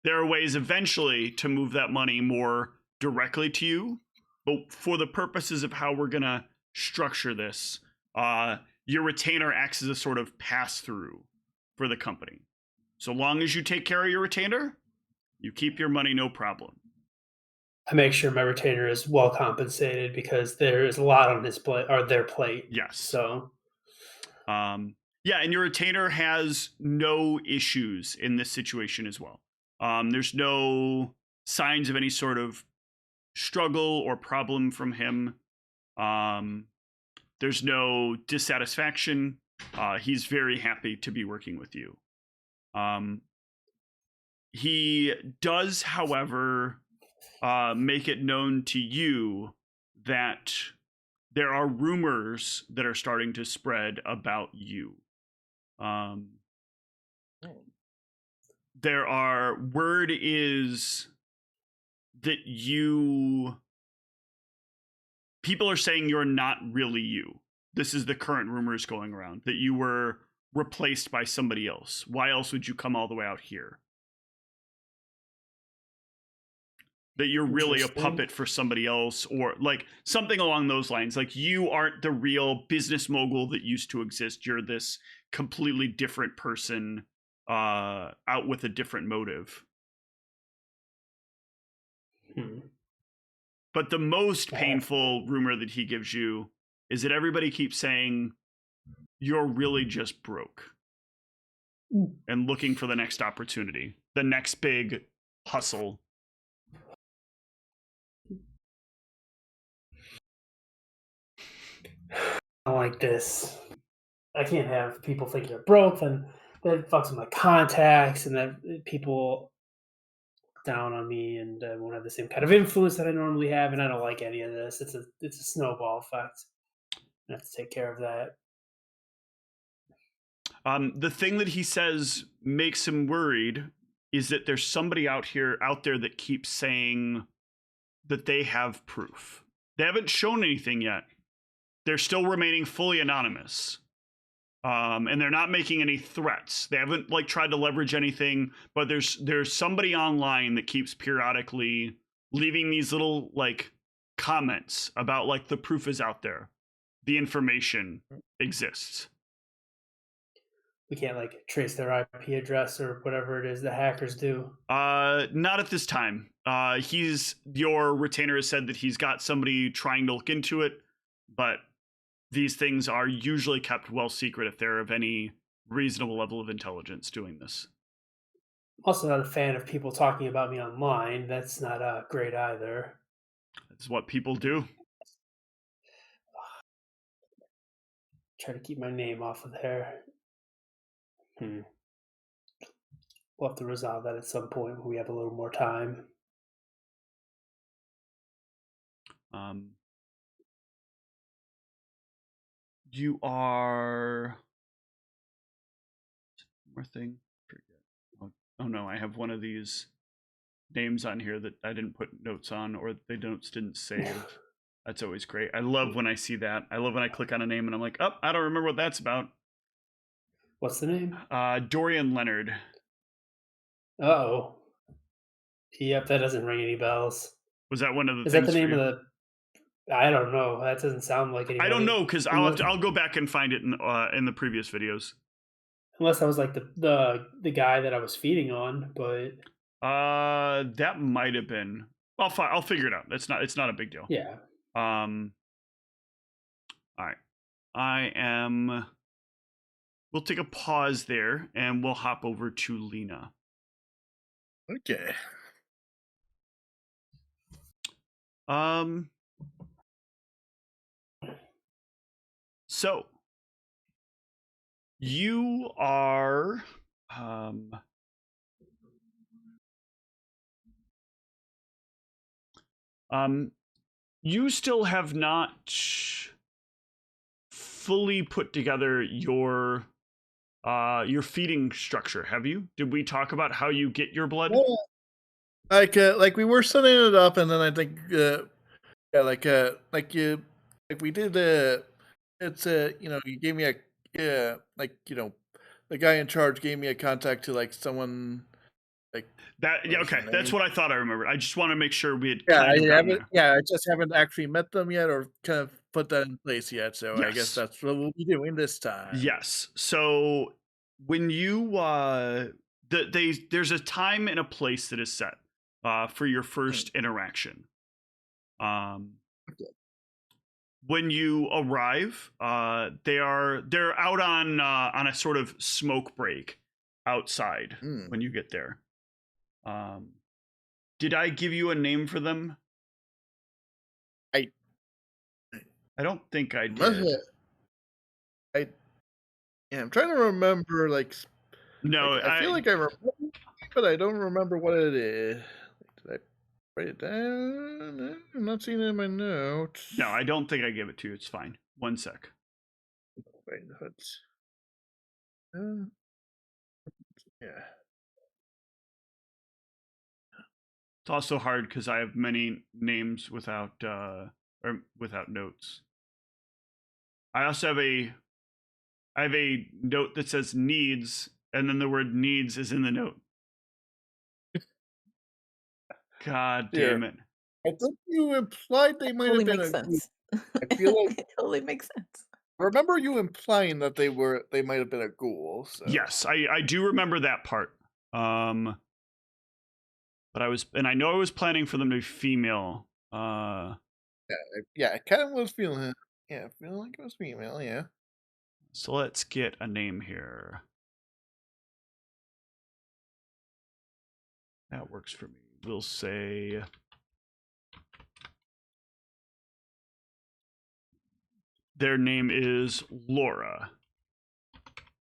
There are ways eventually to move that money more directly to you, but for the purposes of how we're going to structure this, your retainer acts as a sort of pass-through for the company. So long as you take care of your retainer, you keep your money, no problem.
I make sure my retainer is well compensated because there is a lot on his plate or their plate.
Yes.
So,
and your retainer has no issues in this situation as well. There's no signs of any sort of struggle or problem from him. There's no dissatisfaction. He's very happy to be working with you. He does, however, make it known to you that there are rumors that are starting to spread about you. Word is that people are saying you're not really you. This is the current rumors going around, that you were replaced by somebody else. Why else would you come all the way out here? That you're really a puppet for somebody else, or like something along those lines. Like you aren't the real business mogul that used to exist. You're this completely different person out with a different motive. But the most painful rumor that he gives you is that everybody keeps saying you're really just broke and looking for the next opportunity, the next big hustle.
I don't like this. I can't have people think you're broke, and that fucks with my contacts, and that people down on me, and I won't have the same kind of influence that I normally have, and I don't like any of this. It's a snowball effect. I have to take care of that.
The thing that he says makes him worried is that there's somebody out there that keeps saying that they have proof. They haven't shown anything yet. They're still remaining fully anonymous. And they're not making any threats. They haven't tried to leverage anything, but there's somebody online that keeps periodically leaving these little comments about the proof is out there. The information exists.
We can't trace their IP address or whatever it is the hackers do.
Not at this time. Your retainer has said that he's got somebody trying to look into it, but these things are usually kept well secret if they're of any reasonable level of intelligence doing this.
I'm also not a fan of people talking about me online. That's not great either.
That's what people do.
Try to keep my name off of there. We'll have to resolve that at some point when we have a little more time.
You are... More thing? Forget. Oh no, I have one of these names on here that I didn't put notes on, or the notes didn't save. That's always great. I love when I see that. I love when I click on a name and I'm like, oh, I don't remember what that's about.
What's the name?
Dorian Leonard.
Uh-oh. Yep, that doesn't ring any bells.
Was that one of the
Is
things
that the name
for you?
of the... I don't know. That doesn't sound like anybody.
I don't know, because I'll go back and find it in the previous videos.
Unless I was the guy that I was feeding on, but
that might have been. I'll figure it out. It's not a big deal.
Yeah.
All right. We'll take a pause there and we'll hop over to Lena.
Okay.
So you are you still have not fully put together your feeding structure, have you? Did we talk about how you get your blood?
Yeah. Like we were setting it up, and then I think we did it's you gave me the guy in charge gave me a contact to someone
that. Yeah, okay, that's what I thought I remembered. I just want to make sure we had
I just haven't actually met them yet or kind of put that in place yet, so
yes.
I guess that's what we'll be doing this time.
Yes. So when you there's a time and a place that is set for your first interaction. When you arrive, they're out on a sort of smoke break outside when you get there. Did I give you a name for them? I don't think I did.
I'm trying to remember.
No,
I feel like I remember, but I don't remember what it is. Did I write it down? No, I'm not seeing it in my notes.
No, I don't think I gave it to you. It's fine. One sec.
Wait, that's yeah.
It's also hard because I have many names without notes. I also have a note that says needs, and then the word needs is in the note. God damn it.
I think you implied they might have been
makes sense.
I feel like
it totally makes sense.
I remember you implying that they might have been a ghoul. So.
Yes, I do remember that part. But I know I was planning for them to be female.
Yeah, I kind of was feeling like it was female. Yeah.
So let's get a name here. That works for me. We'll say their name is Laura.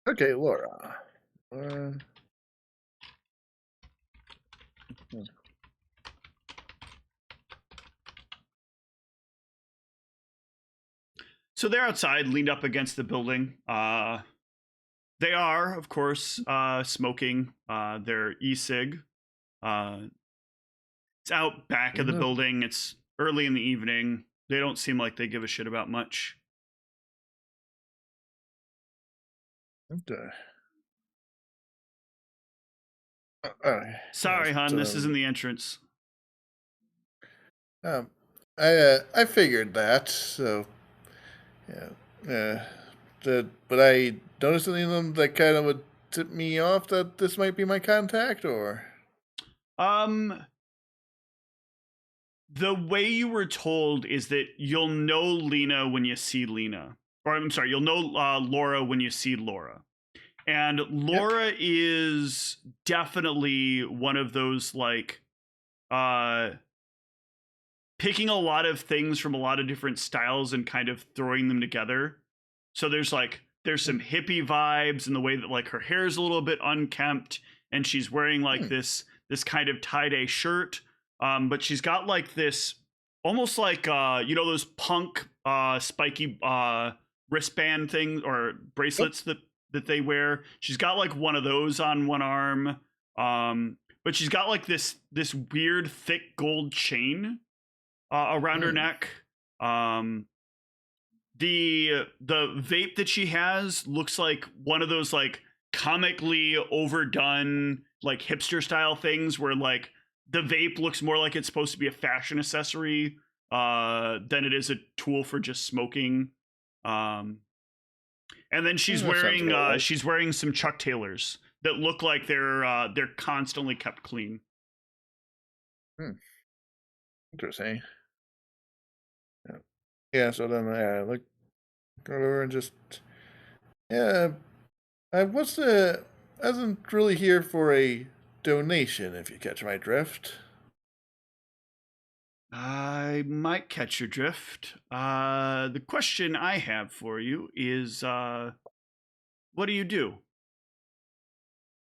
Okay, Laura.
So they're outside, leaned up against the building. They are, of course, smoking their e-cig. It's out back of the building. It's early in the evening. They don't seem like they give a shit about much.
Okay.
Sorry, hon, this isn't the entrance.
I figured that. So, yeah. But I noticed any of them that kind of would tip me off that this might be my contact, or
the way you were told is that you'll know Lena when you see Lena. Or I'm sorry, you'll know Laura when you see Laura. And Laura is definitely one of those, like, picking a lot of things from a lot of different styles and kind of throwing them together. So there's some hippie vibes in the way that, like, her hair is a little bit unkempt and she's wearing like this kind of tie-dye shirt. But she's got like this almost like those punk spiky wristband things or bracelets that they wear. She's got like one of those on one arm. But she's got like this weird thick gold chain around her neck. The vape that she has looks like one of those like comically overdone like hipster style things where like the vape looks more like it's supposed to be a fashion accessory than it is a tool for just smoking. And then she's wearing some Chuck Taylors that look like they're constantly kept clean.
Interesting. Yeah. So then I look over and just I wasn't really here for a donation, if you catch my drift.
I might catch your drift. The question I have for you is, what do you do?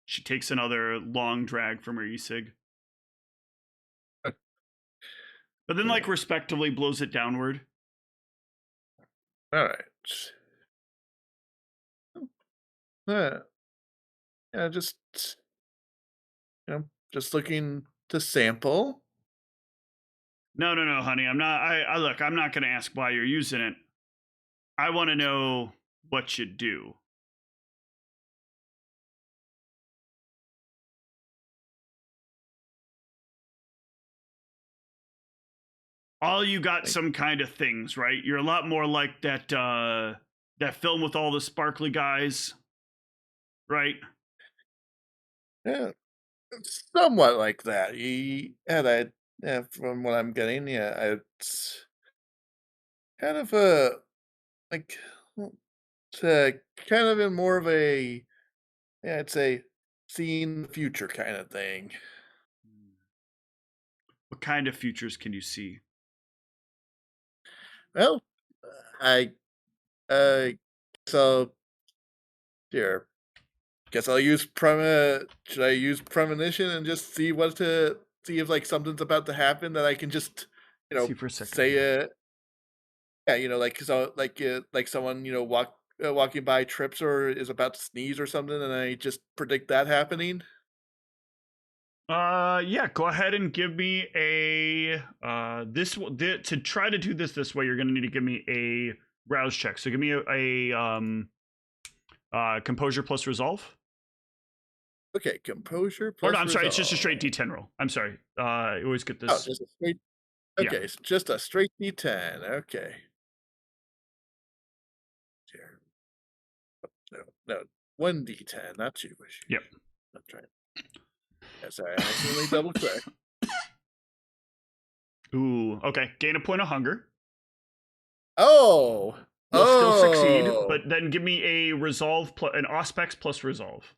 She takes another long drag from her e-cig. But then, like, respectively blows it downward.
All right. Just looking to sample.
No, honey. I'm not. I'm not going to ask why you're using it. I want to know what you do. All you got some kind of things, right? You're a lot more like that film with all the sparkly guys, right?
Yeah, somewhat like that. From what I'm getting, it's kind of like kind of in more of a I'd say seeing the future kind of thing.
What kind of futures can you see?
Well, I so here. Guess I'll use should I use premonition and just see see if like something's about to happen that I can just
See for a second.
say like someone walking by trips or is about to sneeze or something and I just predict that happening.
Yeah, go ahead and give me a to try to do this way, you're going to need to give me a rouse check. So give me a composure plus resolve.
Okay, composure plus.
Or no, I'm sorry,
resolve.
it's just a straight D10 roll. I'm sorry. I always get this.
Oh, just a straight. Okay, so just a straight D10. Okay. Here. No, 1 D10, not 2.
Yep.
That's right. Yes, I accidentally double clicked.
Ooh, okay. Gain a point of hunger.
Oh!
You'll still succeed,
Oh!
but then give me a resolve, an auspex plus resolve.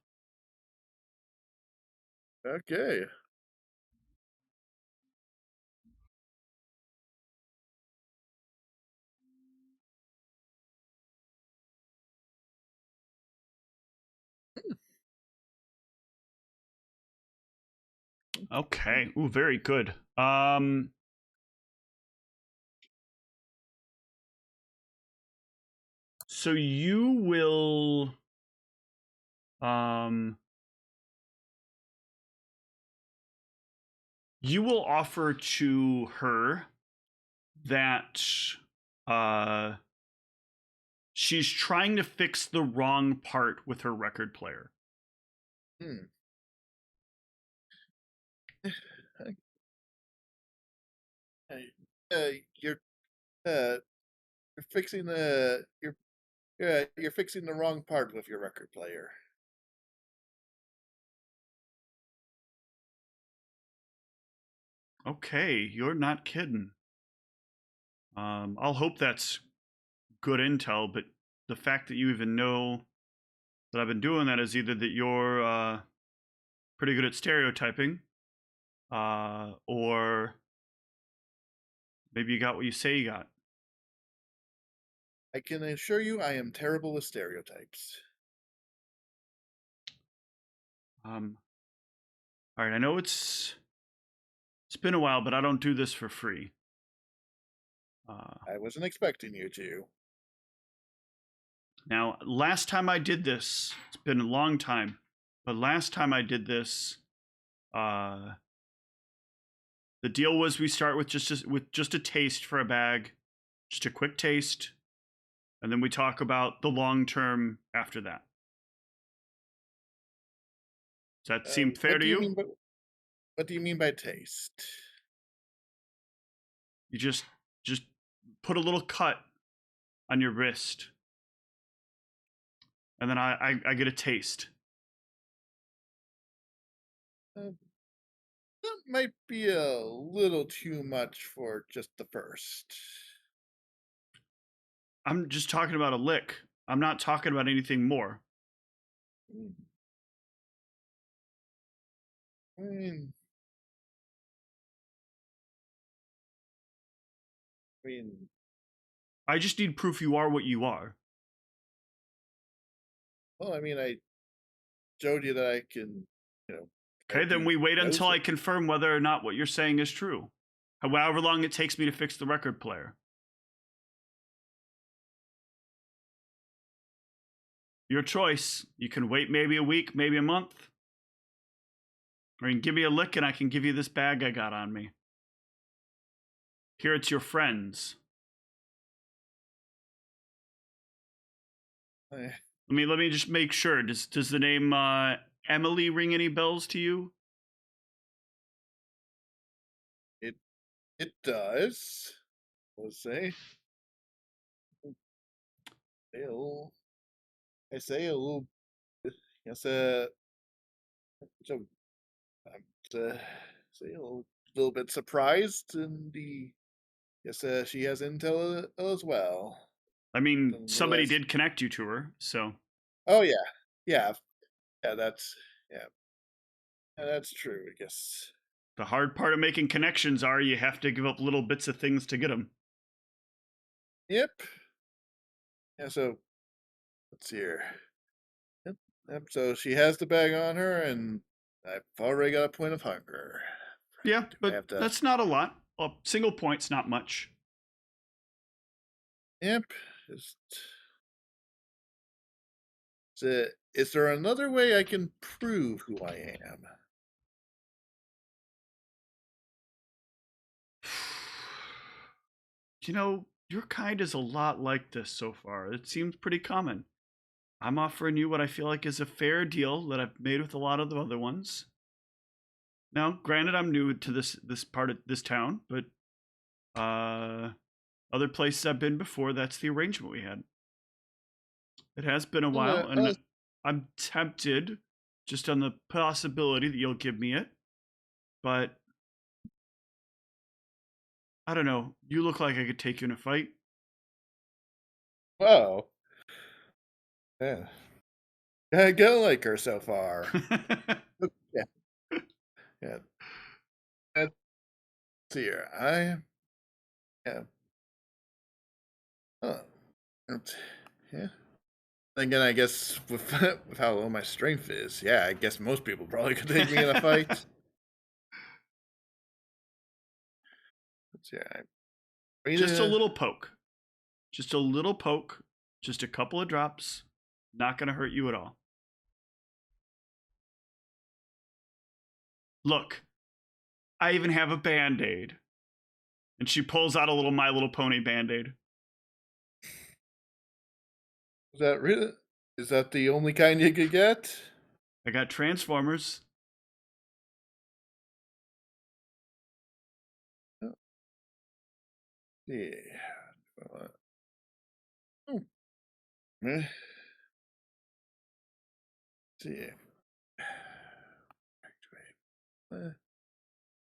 Okay.
Okay. Ooh, very good. So you will you will offer to her that she's trying to fix the wrong part with her record player.
Hmm. You're you're fixing the you're fixing the wrong part with your record player.
Okay, you're not kidding. I'll hope that's good intel, but the fact that you even know that I've been doing that is either that you're pretty good at stereotyping, or maybe you got what you say you got.
I can assure you I am terrible with stereotypes.
All right, I know it's been a while, but I don't do this for free.
I wasn't expecting you to.
Now, last time I did this, it's been a long time, but last time I did this, the deal was we start with just a taste for a bag, just a quick taste, and then we talk about the long term after that. Does that seem fair to you?
What do you mean by taste?
You just put a little cut on your wrist, and then I get a taste.
That might be a little too much for just the first.
I'm just talking about a lick. I'm not talking about anything more.
I mean,
I just need proof you are what you are.
well, I showed you that I can,
Okay, then we wait until I
Joseph.
confirm whether or not what you're saying is true. However long it takes me to fix the record player. Your choice. You can wait maybe a week, maybe a month. Or you can give me a lick and I can give you this bag I got on me. Here it's your friends.
Eh,
Let me just make sure. Does the name Emily ring any bells to you?
It does. Let's say. I say a little. Yes, so I'm say a little bit surprised, and yes, she has intel as well.
I mean, somebody
Nonetheless.
did connect you to her, so.
Oh yeah, yeah. That's true. I guess.
The hard part of making connections are you have to give up little bits of things to get them.
Yep. Yeah. So let's see here. Yep. So she has the bag on her, and I've already got a point of hunger.
Yeah, but that's not a lot. A single point's not much.
Yep. Just. Is there another way I can prove who I am?
You know, your kind is a lot like this so far. It seems pretty common. I'm offering you what I feel like is a fair deal that I've made with a lot of the other ones. Now, granted, I'm new to this part of this town, but other places I've been before, that's the arrangement we had. It has been a while, and I'm tempted just on the possibility that you'll give me it. But I don't know. You look like I could take you in a fight.
Whoa. Yeah. I don't like her so far. Yeah. Yeah. Let's see here. Yeah. Oh. Yeah. Again, I guess with how low my strength is, yeah, I guess most people probably could take me in a fight. Let's see.
Just a little poke. Just a little poke. Just a couple of drops. Not going to hurt you at all. Look, I even have a Band-Aid. And she pulls out a little My Little Pony Band-Aid.
Is that really? Is that the only kind you could get?
I got Transformers.
Yeah. See.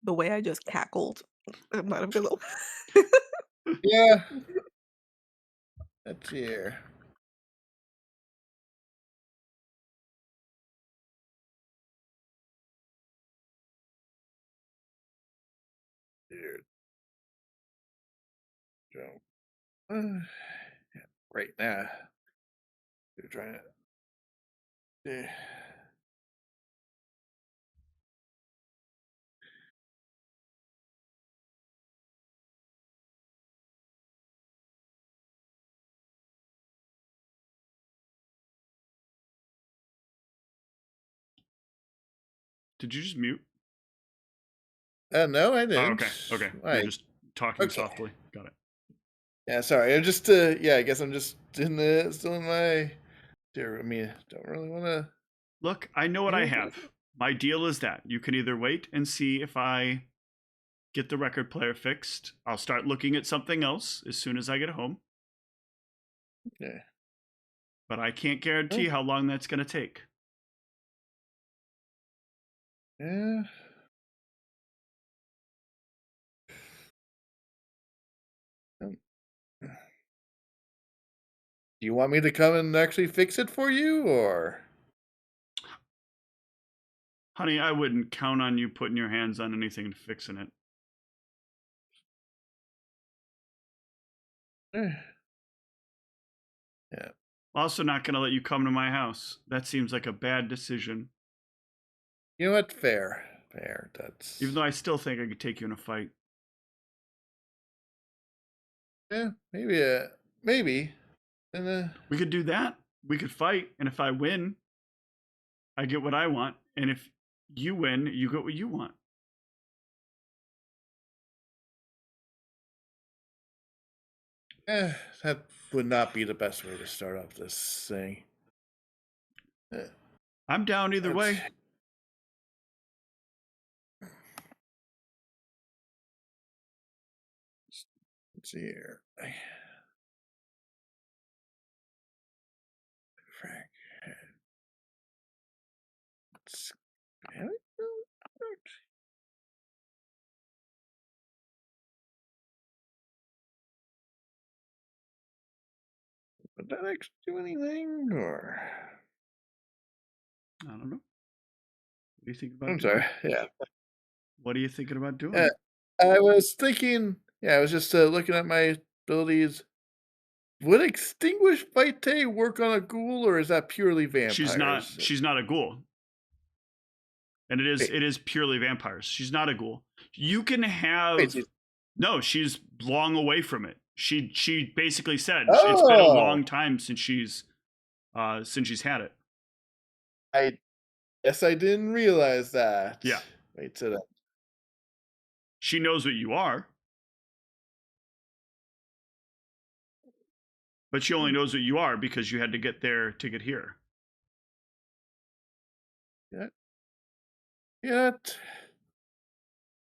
The way I just cackled, I'm not even gonna.
Yeah. Let's see here. Dude. Joe. Yeah, right now. You're trying to. Yeah.
Did you just mute?
No, I
Oh,
didn't.
okay.
Why?
You're just talking
Okay.
softly. Got it.
Yeah, sorry. I'm just yeah, I guess I'm just still in my dear. I mean, don't really want to.
Look, I know what I have. My deal is that you can either wait and see if I get the record player fixed. I'll start looking at something else as soon as I get home.
Yeah.
But I can't guarantee how long that's going to take.
Yeah. Do you want me to come and actually fix it for you, or?
Honey, I wouldn't count on you putting your hands on anything and fixing it.
Yeah.
Also not going to let you come to my house. That seems like a bad decision.
You know what? Fair. That's.
Even though I still think I could take you in a fight.
Yeah, maybe. Maybe. And
we could do that. We could fight, and if I win, I get what I want, and if you win, you get what you want.
That would not be the best way to start off this thing.
I'm down either way.
Let's see here. Frank. Would that actually do anything, or?
I don't know. What do you think about
I'm
doing?
sorry. Yeah.
What are you thinking about doing?
I was thinking. Yeah, I was just looking at my abilities. Would Extinguish Vitae work on a ghoul, or is that purely vampires?
She's not a ghoul. And it is purely vampires. She's not a ghoul. You can have no, she's long away from it. She basically said it's been a long time since she's had it.
I guess I didn't realize that.
Yeah.
Wait till that.
She knows what you are. But she only knows what you are because you had to get there to get here.
Yeah. Yeah.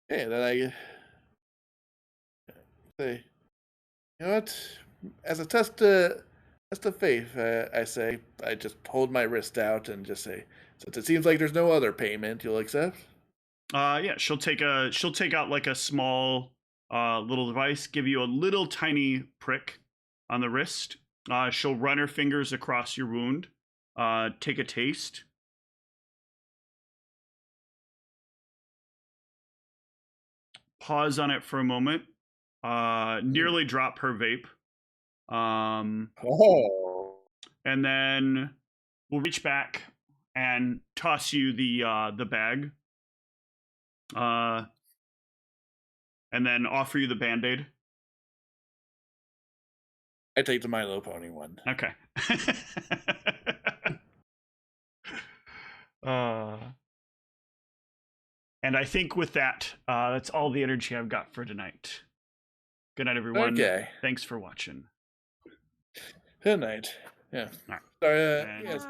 Hey, then I say, you know what? As a test of faith, I say, I just hold my wrist out and just say, Since it seems like there's no other payment, you'll accept?
Yeah, she'll take out like a small little device, give you a little tiny prick on the wrist. She'll run her fingers across your wound. Take a taste. Pause on it for a moment. Nearly drop her vape.
Oh.
And then we'll reach back and toss you the bag. And then offer you the Band-Aid.
I take the My Little Pony one.
Okay. And I think with that, that's all the energy I've got for tonight. Good night, everyone.
Okay.
Thanks for watching.
Good night. Yeah.
All right.
Sorry,
And-
yes.